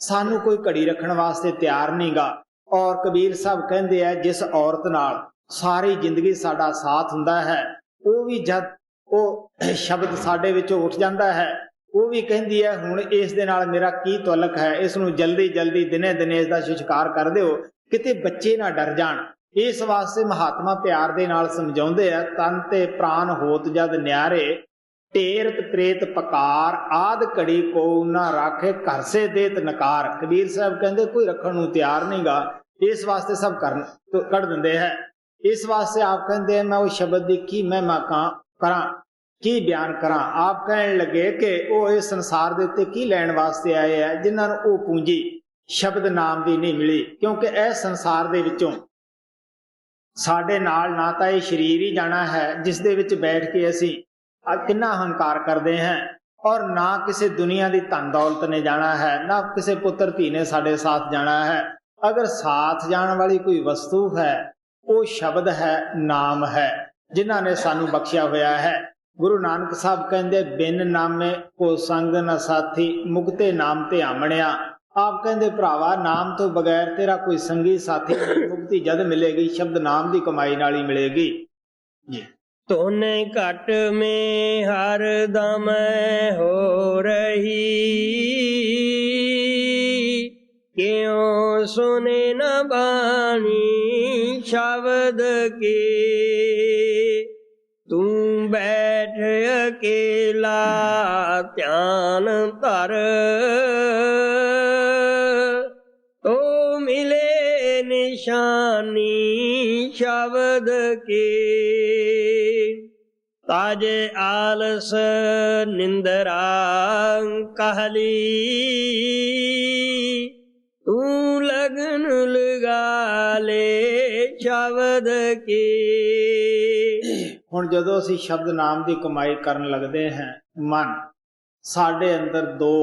B: ਸਾਨੂੰ ਕੋਈ ਘੜੀ ਰੱਖਣ ਵਾਸਤੇ ਤਿਆਰ ਨਹੀਂਗਾ। ਔਰ ਕਬੀਰ ਸਾਹਿਬ ਕਹਿੰਦੇ ਹੈ, ਜਿਸ ਔਰਤ ਨਾਲ ਸਾਰੀ ਜ਼ਿੰਦਗੀ ਸਾਡਾ ਸਾਥ ਹੁੰਦਾ ਹੈ, ਉਹ ਵੀ ਜਦ ਉਹ ਸ਼ਬਦ ਸਾਡੇ ਵਿੱਚੋਂ ਉੱਠ ਜਾਂਦਾ ਹੈ, ਉਹ ਵੀ ਕਹਿੰਦੀ ਹੈ ਹੁਣ ਇਸ ਦੇ ਨਾਲ ਮੇਰਾ ਕੀ ਤਾਲੁਕ ਹੈ, ਇਸ ਨੂੰ ਜਲਦੀ ਜਲਦੀ ਦਿਨੇ ਦਿਨੇ ਇਸ ਦਾ ਸੰਸਕਾਰ ਕਰ ਦਿਓ, ਕਿਤੇ ਬੱਚੇ ਨਾ ਡਰ ਜਾਣ। ਇਸ ਵਾਸਤੇ ਮਹਾਤਮਾ ਪਿਆਰ ਦੇ ਨਾਲ ਸਮਝਾਉਂਦੇ ਆ, ਤਨ ਤੇ ਪ੍ਰਾਨ ਹੋਤ ਜਦ ਨਿਆਰੇ, ਢੇਰਤ ਪ੍ਰੇਤ ਪਕਾਰ ਆਦ ਘੜੀ ਕੋ ਨਾ ਰਾਖੇ, ਘਰ ਸੇ ਦੇਤ ਨਕਾਰ। ਕਬੀਰ ਸਾਹਿਬ ਕਹਿੰਦੇ ਕੋਈ ਰੱਖਣ ਨੂੰ ਤਿਆਰ ਨਹੀਂਗਾ, ਇਸ ਵਾਸਤੇ ਸਭ ਕੱਢ ਦਿੰਦੇ ਹੈ। ਇਸ ਵਾਸਤੇ ਆਪ ਕਹਿੰਦੇ ਮੈਂ ਉਹ ਸ਼ਬਦ ਦੀ ਕੀ ਮਹਿਮਾ ਕਰਾਂ, ਕੀ ਬਿਆਨ ਕਰਾਂ। ਆਪ ਕਹਿਣ ਲੱਗੇ ਕਿ ਉਹ ਇਸ ਸੰਸਾਰ ਦੇ ਉੱਤੇ ਕੀ ਲੈਣ ਵਾਸਤੇ ਆਏ ਹੈ, ਜਿਨ੍ਹਾਂ ਨੂੰ ਉਹ ਪੂੰਜੀ ਸ਼ਬਦ ਨਾਮ ਦੀ ਨਹੀਂ ਮਿਲੀ। ਕਿਉਂਕਿ ਇਹ ਸੰਸਾਰ ਦੇ ਵਿੱਚੋਂ ਸਾਡੇ ਨਾਲ ਨਾ ਤਾਂ ਇਹ ਸਰੀਰ ਹੀ ਜਾਣਾ ਹੈ, ਜਿਸ ਦੇ ਵਿੱਚ ਬੈਠ ਕੇ ਅਸੀਂ ਕਿੰਨਾ ਹੰਕਾਰ ਕਰਦੇ ਹਾਂ, ਔਰ ਨਾ ਕਿਸੇ ਦੁਨੀਆ ਦੀ ਧਨ ਦੌਲਤ ਨੇ ਜਾਣਾ ਹੈ, ਨਾ ਕਿਸੇ ਪੁੱਤਰ ਧੀ ਨੇ ਸਾਡੇ ਸਾਥ ਜਾਣਾ ਹੈ। ਅਗਰ ਸਾਥ ਜਾਣ ਵਾਲੀ ਕੋਈ ਵਸਤੂ ਹੈ, ਉਹ ਸ਼ਬਦ ਹੈ, ਨਾਮ ਹੈ, ਜਿਨ੍ਹਾਂ ਨੇ ਸਾਨੂੰ ਬਖਸ਼ਿਆ ਹੋਇਆ ਹੈ। ਗੁਰੂ ਨਾਨਕ ਸਾਹਿਬ ਕਹਿੰਦੇ ਬਿਨ ਨਾਮੇ ਕੋ ਸੰਗ ਨ ਸਾਥੀ, ਮੁਕਤੇ ਨਾਮ ਤੇ ਆਮਣਿਆ। ਆਪ ਕਹਿੰਦੇ ਭਰਾਵਾ ਨਾਮ ਤੋਂ ਬਗੈਰ ਤੇਰਾ ਕੋਈ ਸੰਗੀ ਸਾਥੀ ਨਹੀਂ, ਮੁਕਤੀ ਜਦ ਮਿਲੇਗੀ ਸ਼ਬਦ ਨਾਮ ਦੀ ਕਮਾਈ ਨਾਲ ਹੀ ਮਿਲੇਗੀ ਜੀ।
A: ਤੋਨੇ ਘਟ में हर दम हो रही, क्यों सुने न बानी शब्द की। तू बैठ अकेला ध्यान धर, तो मिले निशानी शब्द की। ताजे आलस निंदरा कहली, तू लगन लगा ले शब्द की।
B: ਹੁਣ ਜਦੋਂ ਅਸੀਂ ਸ਼ਬਦ ਨਾਮ ਦੀ ਕਮਾਈ ਕਰਨ ਲੱਗਦੇ ਹਾਂ, ਮਨ ਸਾਡੇ ਅੰਦਰ ਦੋ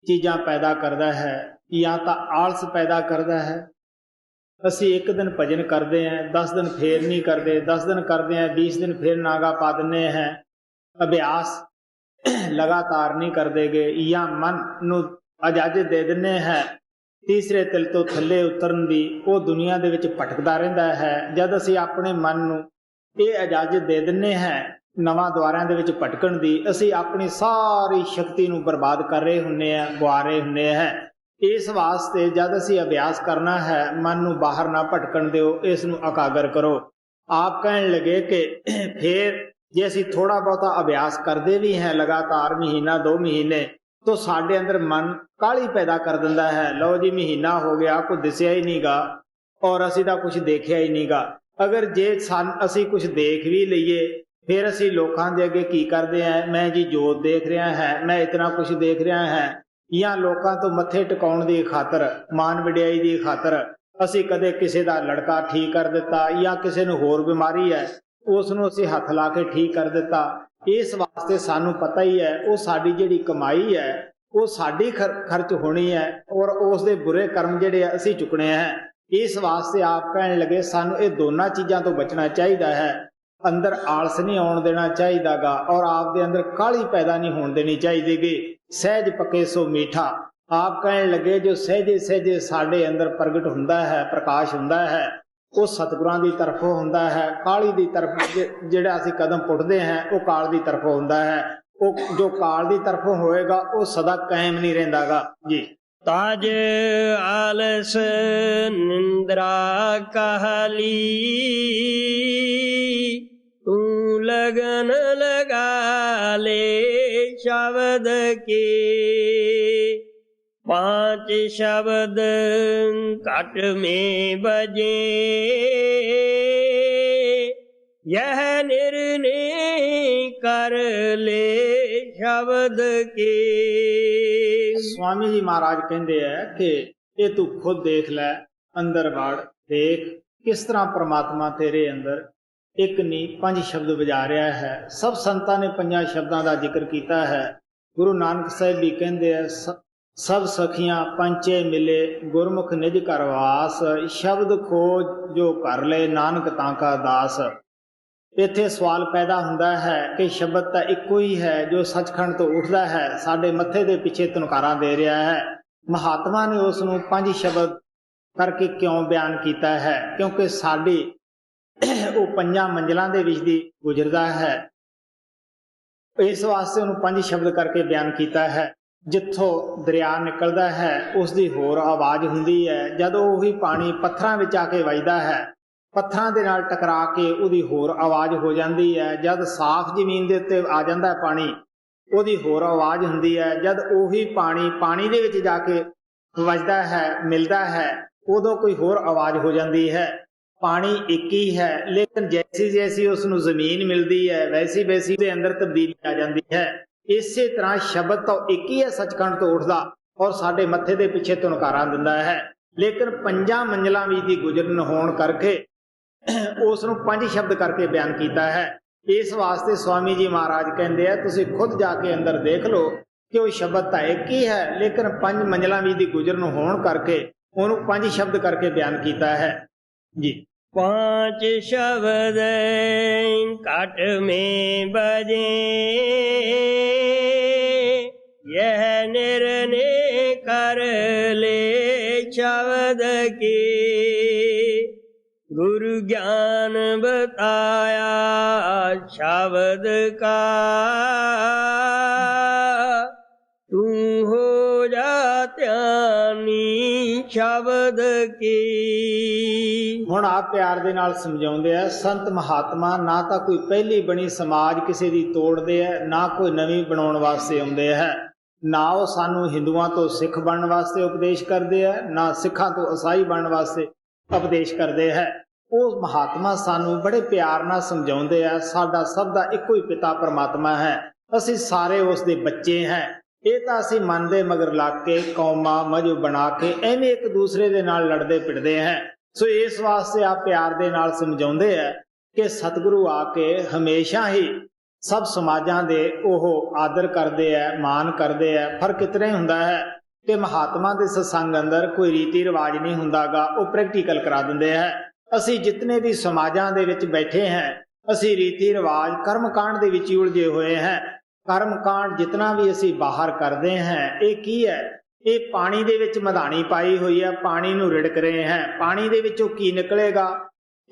B: ਚੀਜ਼ਾਂ ਪੈਦਾ ਕਰਦਾ ਹੈ। ਜਾਂ ਤਾਂ ਆਲਸ ਪੈਦਾ ਕਰਦਾ ਹੈ, ਅਸੀਂ ਇੱਕ ਦਿਨ ਭਜਨ ਕਰਦੇ ਹਾਂ, 10 ਦਿਨ ਫੇਰ ਨਹੀਂ ਕਰਦੇ, 10 ਦਿਨ ਕਰਦੇ ਹਾਂ, 20 ਦਿਨ ਫੇਰ ਨਾਗਾ ਪਾ ਦਿੰਦੇ ਹਾਂ, ਅਭਿਆਸ ਲਗਾਤਾਰ ਨਹੀਂ ਕਰਦੇਗੇ। ਜਾਂ ਮਨ ਨੂੰ ਇਜਾਜ਼ਤ ਦੇ ਦਿੰਦੇ ਹਾਂ ਤੀਸਰੇ ਤਿਲ ਤੋਂ ਥੱਲੇ ਉਤਰਨ ਦੀ, ਉਹ ਦੁਨੀਆ ਦੇ ਵਿੱਚ ਭਟਕਦਾ ਰਹਿੰਦਾ ਹੈ। ਜਦ ਅਸੀਂ ਆਪਣੇ ਮਨ ਨੂੰ ਇਹ ਇਜਾਜ਼ਤ ਦੇ ਦਿੰਦੇ ਹਾਂ ਨਵਾਂ ਦੁਆਰਿਆਂ ਦੇ ਵਿੱਚ ਭਟਕਣ ਦੀ, ਅਸੀਂ ਆਪਣੀ ਸਾਰੀ ਸ਼ਕਤੀ ਨੂੰ ਬਰਬਾਦ ਕਰ ਰਹੇ ਹੁੰਦੇ ਹਾਂ, ਗਵਾ ਰਹੇ ਹੁੰਦੇ ਹਾਂ। ਇਸ ਵਾਸਤੇ ਜਦ ਅਸੀਂ ਅਭਿਆਸ ਕਰਨਾ ਹੈ, ਮਨ ਨੂੰ ਬਾਹਰ ਨਾ ਭਟਕਣ ਦਿਓ, ਇਸ ਨੂੰ ਇਕਾਗਰ ਕਰੋ। ਆਪ ਕਹਿਣ ਲੱਗੇ ਕਿ ਫਿਰ ਜੇ ਅਸੀਂ ਥੋੜਾ ਬਹੁਤਾ ਅਭਿਆਸ ਕਰਦੇ ਵੀ ਹੈ ਲਗਾਤਾਰ ਮਹੀਨਾ 2 ਮਹੀਨੇ, ਤਾਂ ਸਾਡੇ ਅੰਦਰ ਮਨ ਕਾਹਲੀ ਪੈਦਾ ਕਰ ਦਿੰਦਾ ਹੈ। ਲਓ ਜੀ ਮਹੀਨਾ ਹੋ ਗਿਆ, ਕੋਈ ਦਿਸਿਆ ਹੀ ਨਹੀਂਗਾ ਔਰ ਅਸੀਂ ਤਾਂ ਕੁਝ ਦੇਖਿਆ ਹੀ ਨਹੀਂਗਾ। ਅਗਰ ਜੇ ਅਸੀਂ ਕੁਝ ਦੇਖ ਵੀ ਲਈਏ, ਫਿਰ ਅਸੀਂ ਲੋਕਾਂ ਦੇ ਅੱਗੇ ਕੀ ਕਰਦੇ ਹਾਂ, ਮੈਂ ਜੀ ਜੋਤ ਦੇਖ ਰਿਹਾ ਹੈ, ਮੈਂ ਇਤਨਾ ਕੁਝ ਦੇਖ ਰਿਹਾ ਹੈ। ਜਾਂ ਲੋਕਾਂ ਤੋਂ ਮੱਥੇ ਟਿਕਾਉਣ ਦੀ ਖਾਤਰ, ਮਾਨ ਵਡਿਆਈ ਦੀ ਖਾਤਰ ਅਸੀਂ ਕਦੇ ਕਿਸੇ ਦਾ ਲੜਕਾ ਠੀਕ ਕਰ ਦਿੱਤਾ, ਜਾਂ ਕਿਸੇ ਨੂੰ ਹੋਰ ਬਿਮਾਰੀ ਹੈ ਉਸ ਨੂੰ ਅਸੀਂ ਹੱਥ ਲਾ ਕੇ ਠੀਕ ਕਰ ਦਿੱਤਾ। ਇਸ ਵਾਸਤੇ ਸਾਨੂੰ ਪਤਾ ਹੀ ਹੈ ਉਹ ਸਾਡੀ ਜਿਹੜੀ ਕਮਾਈ ਹੈ ਉਹ ਸਾਡੀ ਖਰਚ ਹੋਣੀ ਹੈ, ਔਰ ਉਸ ਦੇ ਬੁਰੇ ਕਰਮ ਜਿਹੜੇ ਆ ਅਸੀਂ ਚੁੱਕਣੇ ਹੈ। ਇਸ ਵਾਸਤੇ ਆਪ ਕਹਿਣ ਲੱਗੇ ਸਾਨੂੰ ਇਹ ਦੋਨਾਂ ਚੀਜ਼ਾਂ ਤੋਂ ਬਚਣਾ ਚਾਹੀਦਾ ਹੈ। ਅੰਦਰ ਆਲਸ ਨਹੀਂ ਆਉਣ ਦੇਣਾ ਚਾਹੀਦਾਗਾ, ਔਰ ਆਪ ਦੇ ਅੰਦਰ ਕਾਹਲੀ ਪੈਦਾ ਨਹੀਂ ਹੋਣ ਦੇਣੀ ਚਾਹੀਦੀਗੀ। ਸਹਿਜ ਪੱਕੇ ਸੋ ਮੀਠਾ। ਆਪ ਕਹਿਣ ਲੱਗੇ ਜੋ ਸਹਿਜੇ ਸਹਿਜੇ ਸਾਡੇ ਅੰਦਰ ਪ੍ਰਗਟ ਹੁੰਦਾ ਹੈ, ਪ੍ਰਕਾਸ਼ ਹੁੰਦਾ ਹੈ, ਉਹ ਸਤਿਗੁਰਾਂ ਦੀ ਤਰਫੋਂ ਹੁੰਦਾ ਹੈ। ਕਾਲੀ ਦੀ ਤਰਫ ਜਿਹੜਾ ਅਸੀਂ ਕਦਮ ਪੁੱਟਦੇ ਹਾਂ ਉਹ ਕਾਲ ਦੀ ਤਰਫੋਂ ਹੁੰਦਾ ਹੈ। ਉਹ ਜੋ ਕਾਲ ਦੀ ਤਰਫੋਂ ਹੋਏਗਾ ਉਹ ਸਦਾ ਕਾਇਮ ਨਹੀਂ ਰਹਿੰਦਾਗਾ ਜੀ।
A: ताज आलस निंद्रा कहली, तू लगन लगा ले शब्द के। पांच शब्द घट में बजे, यह निर्णय कर ले शब्द के।
B: स्वामी जी महाराज कहते हैं कि ये तू खुद देख ले, अंदर वड़ देख किस तरह परमात्मा तेरे अंदर एक नहीं पंज शब्द बजा रहा है। सब संतां ने पंजा शब्दां दा जिक्र किया है। गुरु नानक साहिब भी कहते हैं, सब सखियां पंचे मिले गुरमुख निज कर वास, शब्द खोज जो कर ले नानक तांका दास। इत्थे सवाल पैदा हुंदा है कि शब्द तो इक्को ही है जो सचखंड तो उठदा है, साडे मत्थे दे पिछे तुनकारा दे रहा है। महात्मा ने उस नूं पंज शब्द करके क्यों बयान किया है? क्योंकि साडी वो पंजा मंजिलां दे विच दी गुजरदा है, इस वास्ते उन्होंने पंज शब्द करके बयान किया है। जिथों दरिया निकलदा है उसकी होर आवाज़ हुंदी है, जदों वही पानी पत्थरां विच आके वजदा है, पत्थरां दे नाल टकरा के उहदी होर आवाज़ हो जाती है। जद साफ जमीन दे उत्ते आ जांदा है पानी, उहदी होर आवाज़ हुंदी है। जद उही पानी दे विच जाके वजदा है, मिलदा है, उदों कोई होर आवाज़ हो जाती है। पानी एक ही है, लेकिन जैसी जैसी उसनूं जमीन मिलती है वैसी वैसी उहदे अंदर तब्दीली आ जाती है। इसे तरह शब्द तो एक ही है सचखंड तो उठदा और साडे मत्थे दे पिछे तुनकारा दिंदा है, लेकिन पंजा मंजिलां विच दी गुजरन होण करके उसनूं पंज शब्द करके बयान किया है। इस वास्ते स्वामी जी महाराज कहते हैं, तुसीं खुद जाके अंदर देख लो कि वो शब्द तो एक ही है, लेकिन पंज मंजिलां विच दी गुजरन होण करके उन्होंने पंज शब्द करके बयान किया है जी।
A: पांच शब्द घट में बजे, यह निर्णय कर ले शब्द के। गुरु ज्ञान बताया शब्द का, तू हो जा ध्यानी शब्द की।
B: हुण आप प्यार दे नाल समझाउंदे आ, संत महात्मा ना तो कोई पहली बनी समाज किसी दी तोड़दे है, ना कोई नवीं बनाउण वास्ते आउंदे है, ना वो सानू हिंदुआं तो सिख बनने वास्ते उपदेश करदे है, ना सिखां तो ईसाई बनने वास्ते उपदेश करदे है। वो महात्मा सानू बड़े प्यार नाल समझाउंदे आ, साडा सब दा इक्को ही पिता परमात्मा है, असीं सारे उस दे बच्चे हैं। ये तो असीं मन दे मगर लग के कौमां मजहब बना के एवें एक दूसरे दे नाल लड़दे पिटदे हैं। सो इस वास्ते आप प्यार दे नाल समझाउंदे है कि सतगुरु आके हमेशा ही सब समाजां दे ओह आदर करदे है, मान करदे है। फर्क इतना ही हुंदा है कि महात्मा दे सत्संग अंदर कोई रीति रिवाज नहीं हुंदागा, वो प्रैक्टिकल करा दिंदे है। असी जितने भी समाजां दे विच बैठे हैं, असी रीति रिवाज कर्म कांड दे विच उलझे हुए हैं। कर्म कांड जितना भी असी बाहर करते हैं, ये की है? ये पानी दे विच मधानी पाई हुई है, पानी नूं रिड़क रहे हैं। पानी दे विचों की निकलेगा?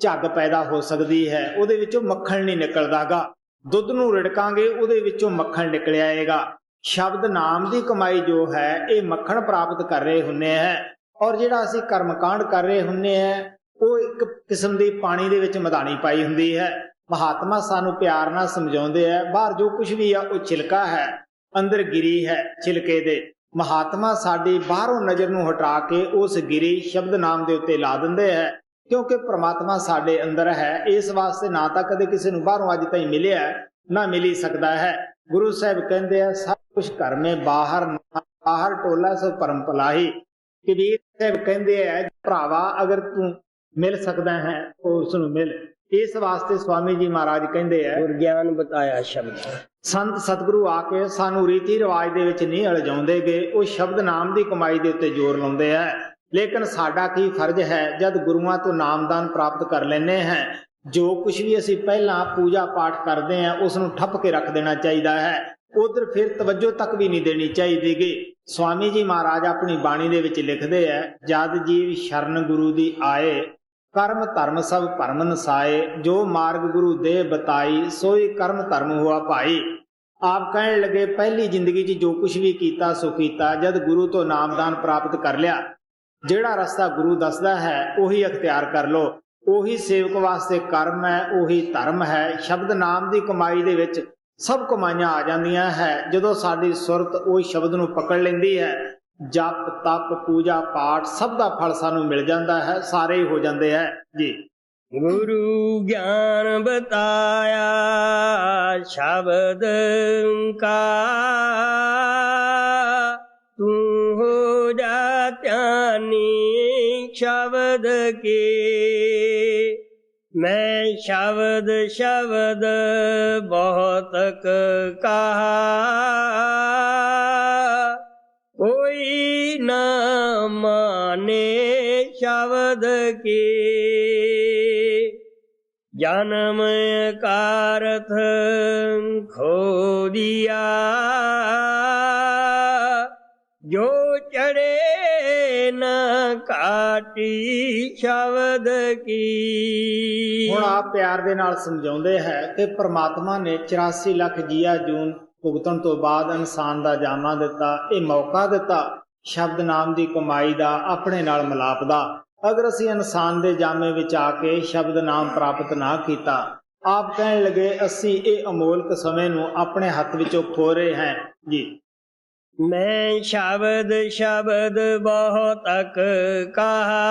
B: झग पैदा हो सकती है, उहदे विचों मक्खन नहीं निकलदागा। दुध नूं रिड़कांगे, उहदे विचों मक्खन निकल आएगा। शब्द नाम की कमाई जो है ये मक्खन प्राप्त कर रहे हुन्ने हैं, और जिहड़ा असी कर्मकांड कर रहे हुन्ने हैं वो एक किस्म की पानी दे विच मधानी पाई हुंदी है। महात्मा सानू प्यार नाल समझाउंदे है, बाहर जो कुछ भी है वो छिलका है, अंदर गिरी है छिलके दे। महात्मा साडी बाहरों नज़र नूं हटा के उस गिरी शब्द नाम दे उत्ते ला दिंदे है, क्योंकि परमात्मा साडे अंदर है। इस वास्ते ना तां कदे किसी नूं बाहरों अज ताईं मिलिया ना मिल ही सकदा है। गुरु साहब कहंदे आ, सब कुछ घर में बाहर बाहर टोला सो परम पलाही। कबीर साहब कहंदे आ, भरावा अगर तू मिल सकदा है तो उसनूं मिल। इस वास्ते स्वामी जी महाराज कहंदे आ,
A: गुरज्ञान बताया शब्द।
B: संत सतगुरु आके सानू रीति रिवाज दे विच नहीं अलझाउंदे गे, वो शब्द नाम की कमाई दे उत्ते जोर लाउंदे है। लेकिन साडा की फर्ज है, जद गुरुआं तो नामदान प्राप्त कर लेने हैं, जो कुछ भी असी पहला पूजा पाठ करते हैं उसनूं ठप के रख देना चाहिए है। उधर फिर तवज्जो तक भी नहीं देनी चाहिए गी। स्वामी जी महाराज अपनी बाणी दे विच लिखदे है, जद जीव शरण गुरु दी आए, कर्म धर्म सब भरम नसाए, जो मार्ग गुरु दे बताई, सोई कर्म धर्म हुआ भाई। ਆਪ ਕਹਿਣ ਲੱਗੇ ਪਹਿਲੀ ਜ਼ਿੰਦਗੀ 'ਚ ਜੋ ਕੁਝ ਵੀ ਕੀਤਾ ਸੋ ਕੀਤਾ, ਜਦ ਗੁਰੂ ਤੋਂ ਨਾਮਦਾਨ ਪ੍ਰਾਪਤ ਕਰ ਲਿਆ, ਜਿਹੜਾ ਰਸਤਾ ਗੁਰੂ ਦੱਸਦਾ ਹੈ ਉਹੀ ਅਖਤਿਆਰ ਕਰ ਲੋ। ਉਹੀ ਸੇਵਕ ਵਾਸਤੇ ਕਰਮ ਹੈ, ਉਹੀ ਧਰਮ ਹੈ। ਸ਼ਬਦ ਨਾਮ ਦੀ ਕਮਾਈ ਦੇ ਵਿੱਚ ਸਭ ਕਮਾਈਆਂ ਆ ਜਾਂਦੀਆਂ ਹੈ ਜਦੋਂ ਸਾਡੀ ਸੁਰਤ ਉਹ ਸ਼ਬਦ ਨੂੰ ਪਕੜ ਲੈਂਦੀ ਹੈ। ਜਪ ਤਪ ਪੂਜਾ ਪਾਠ ਸਭ ਦਾ ਫਲ ਸਾਨੂੰ ਮਿਲ ਜਾਂਦਾ ਹੈ, ਸਾਰੇ ਹੀ ਹੋ ਜਾਂਦੇ ਹੈ ਜੀ।
A: ਗੁਰੂ ਗਿਆਨ ਬਤਾਇਆ ਸ਼ਬਦ ਕਾ, ਤੂੰ ਹੋ ਜਾ ਧਿਆਨੀ ਸ਼ਬਦ ਕੇ। ਮੈਂ ਸ਼ਬਦ ਸ਼ਬਦ ਬਹੁਤ ਕਹਾ, ਕੋਈ ਨਾ ਮਾਨੇ ਸ਼ਬਦ ਕੇ। ਜਨਮ ਕਾਰਥ ਖੋ ਦਿਆ, ਜੋ ਚੜੇ ਨਾ ਕਾਟੀ ਸ਼ਬਦ ਕੀ।
B: ਹੁਣ ਆਪ ਪਿਆਰ ਦੇ ਨਾਲ ਸਮਝਾਉਂਦੇ ਹੈ ਕਿ ਪ੍ਰਮਾਤਮਾ ਨੇ 84 ਲੱਖ ਜੀਆ ਜੂਨ ਭੁਗਤਣ ਤੋਂ ਬਾਅਦ ਇਨਸਾਨ ਦਾ ਜਾਮਾ ਦਿੱਤਾ, ਇਹ ਮੌਕਾ ਦਿੱਤਾ ਸ਼ਬਦ ਨਾਮ ਦੀ ਕਮਾਈ ਦਾ, ਆਪਣੇ ਨਾਲ ਮਿਲਾਪ ਦਾ। ਅਗਰ ਅਸੀਂ ਇਨਸਾਨ ਦੇ ਜਾਮੇ ਵਿੱਚ ਆ ਕੇ ਸ਼ਬਦ ਨਾਮ ਪ੍ਰਾਪਤ ਨਾ ਕੀਤਾ, ਆਪ ਕਹਿਣ ਲੱਗੇ ਅਸੀਂ ਇਹ ਅਮੋਲਕ ਸਮੇਂ ਨੂੰ ਆਪਣੇ ਹੱਥ ਵਿੱਚੋਂ ਖੋ ਰਹੇ ਹਾਂ ਜੀ।
A: ਮੈਂ ਸ਼ਬਦ ਸ਼ਬਦ ਬਹੁਤਕ ਕਹਾ,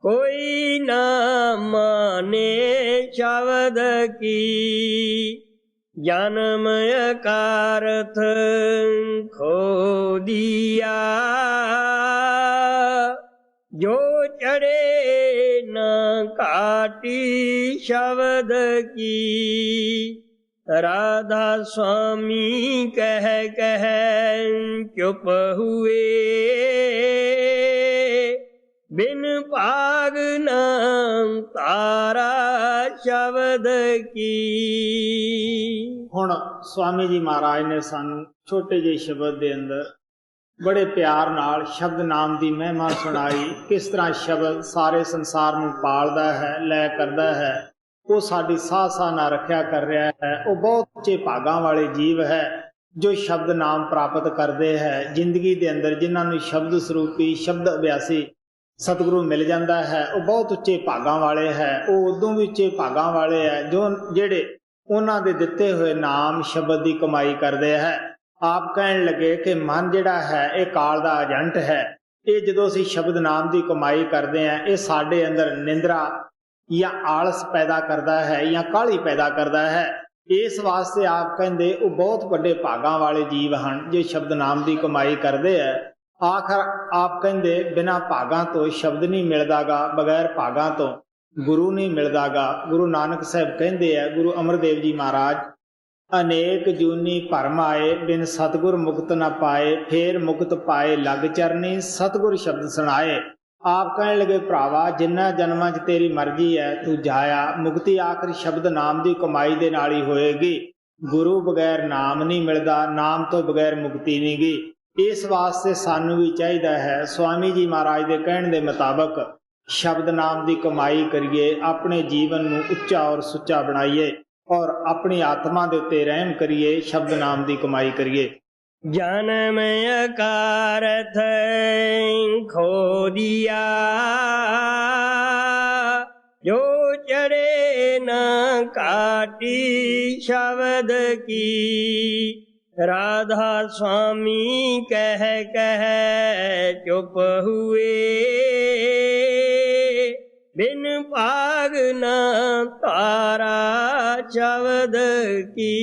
A: ਕੋਈ ਨਾ ਮਾਨੇ ਸ਼ਬਦ ਕੀ। ਜਨਮ ਅਕਾਰਥ ਖੋ ਦਿਆ, ਜੋ ਚੜੇ ਨਾ ਕਾਟੀ ਸ਼ਬਦ ਕੀ। ਰਾਧਾ ਸੁਆਮੀ ਕਹਿ ਚੁੱਪ ਹੁਏ, ਬਿਨ ਭਾਗ ਨਾਮ ਤਾਰਾ ਸ਼ਬਦ ਕੀ।
B: ਹੁਣ ਸਵਾਮੀ ਜੀ ਮਹਾਰਾਜ ਨੇ ਸਾਨੂੰ ਛੋਟੇ ਜਿਹੇ ਸ਼ਬਦ ਦੇ ਅੰਦਰ ਬੜੇ ਪਿਆਰ ਨਾਲ ਸ਼ਬਦ ਨਾਮ ਦੀ ਮਹਿਮਾ ਸੁਣਾਈ। ਕਿਸ ਤਰ੍ਹਾਂ ਸ਼ਬਦ ਸਾਰੇ ਸੰਸਾਰ ਨੂੰ ਪਾਲਦਾ ਹੈ, ਲੈ ਕਰਦਾ ਹੈ, ਉਹ ਸਾਡੀ ਸਾਹ ਸਾਹ ਨਾਲ ਰੱਖਿਆ ਕਰ ਰਿਹਾ ਹੈ। ਉਹ ਬਹੁਤ ਉੱਚੇ ਭਾਗਾਂ ਵਾਲੇ ਜੀਵ ਹੈ ਜੋ ਸ਼ਬਦ ਨਾਮ ਪ੍ਰਾਪਤ ਕਰਦੇ ਹੈ ਜ਼ਿੰਦਗੀ ਦੇ ਅੰਦਰ। ਜਿਨ੍ਹਾਂ ਨੂੰ ਸ਼ਬਦ ਸਰੂਪੀ ਸ਼ਬਦ ਅਭਿਆਸੀ ਸਤਿਗੁਰੂ ਮਿਲ ਜਾਂਦਾ ਹੈ, ਉਹ ਬਹੁਤ ਉੱਚੇ ਭਾਗਾਂ ਵਾਲੇ ਹੈ। ਉਹ ਉਦੋਂ ਵੀ ਉੱਚੇ ਭਾਗਾਂ ਵਾਲੇ ਹੈ ਜਿਹੜੇ ਉਹਨਾਂ ਦੇ ਦਿੱਤੇ ਹੋਏ ਨਾਮ ਸ਼ਬਦ ਦੀ ਕਮਾਈ ਕਰਦੇ ਹੈ। ਆਪ ਕਹਿਣ ਲੱਗੇ ਕਿ ਮਨ ਜਿਹੜਾ ਹੈ ਇਹ ਕਾਲ ਦਾ ਏਜੰਟ ਹੈ। ਇਹ ਜਦੋਂ ਅਸੀਂ ਸ਼ਬਦ ਨਾਮ ਦੀ ਕਮਾਈ ਕਰਦੇ ਹਾਂ, ਇਹ ਸਾਡੇ ਅੰਦਰ ਨਿੰਦਰਾ ਜਾਂ ਆਲਸ ਪੈਦਾ ਕਰਦਾ ਹੈ ਜਾਂ ਕਾਹਲੀ ਪੈਦਾ ਕਰਦਾ ਹੈ। ਇਸ ਵਾਸਤੇ ਆਪ ਕਹਿੰਦੇ ਉਹ ਬਹੁਤ ਵੱਡੇ ਭਾਗਾਂ ਵਾਲੇ ਜੀਵ ਹਨ ਜੋ ਸ਼ਬਦ ਨਾਮ ਦੀ ਕਮਾਈ ਕਰਦੇ ਹੈ। ਆਖਰ ਆਪ ਕਹਿੰਦੇ ਬਿਨਾਂ ਭਾਗਾਂ ਤੋਂ ਸ਼ਬਦ ਨਹੀਂ ਮਿਲਦਾਗਾ, ਬਗੈਰ ਭਾਗਾਂ ਤੋਂ ਗੁਰੂ ਨਹੀਂ ਮਿਲਦਾਗਾ। ਗੁਰੂ ਨਾਨਕ ਸਾਹਿਬ ਕਹਿੰਦੇ ਆ, ਗੁਰੂ ਅਮਰਦੇਵ ਜੀ ਮਹਾਰਾਜ, ਅਨੇਕ ਜੂਨੀ ਭਰਮ ਆਏ, ਬਿਨ ਸਤਿਗੁਰ ਮੁਕਤ ਨਾ ਪਾਏ, ਫੇਰ ਮੁਕਤ ਪਾਏ ਲੱਗ ਚਰਨੀ, ਸਤਿਗੁਰ ਸ਼ਬਦ ਸੁਣਾਏ। ਆਪ ਕਹਿਣ ਲੱਗੇ ਭਰਾਵਾ, ਜਿੰਨਾ ਜਨਮਾਂ 'ਚ ਤੇਰੀ ਮਰਜ਼ੀ ਹੈ ਤੂੰ ਜਾਇਆ, ਮੁਕਤੀ ਆਖਰ ਸ਼ਬਦ ਨਾਮ ਦੀ ਕਮਾਈ ਦੇ ਨਾਲ ਹੀ ਹੋਏਗੀ। ਗੁਰੂ ਬਗੈਰ ਨਾਮ ਨਹੀਂ ਮਿਲਦਾ, ਨਾਮ ਤੋਂ ਬਗੈਰ ਮੁਕਤੀ ਨਹੀਂ ਗੀ। ਇਸ ਵਾਸਤੇ ਸਾਨੂੰ ਵੀ ਚਾਹੀਦਾ ਹੈ ਸਵਾਮੀ ਜੀ ਮਹਾਰਾਜ ਦੇ ਕਹਿਣ ਦੇ ਮੁਤਾਬਕ ਸ਼ਬਦ ਨਾਮ ਦੀ ਕਮਾਈ ਕਰੀਏ, ਆਪਣੇ ਜੀਵਨ ਨੂੰ ਉੱਚਾ ਔਰ ਸੁੱਚਾ ਬਣਾਈਏ ਔਰ ਆਪਣੀ ਆਤਮਾ ਦੇ ਉੱਤੇ ਰਹਿਮ ਕਰੀਏ, ਸ਼ਬਦ ਨਾਮ ਦੀ ਕਮਾਈ ਕਰੀਏ।
A: ਜਨਮ ਅਕਾਰਥ ਖੋ ਦਿਆ, ਜੋ ਚੜੇ ਨਾ ਕਾਟੀ ਸ਼ਬਦ ਕੀ। ਰਾਧਾ ਸੁਆਮੀ ਕਹਿ ਚੁੱਪ ਹੁਏ, ਬਿਨ ਭਾਗ ਨਾ ਤਾਰਾ ਸ਼ਬਦ ਕੀ।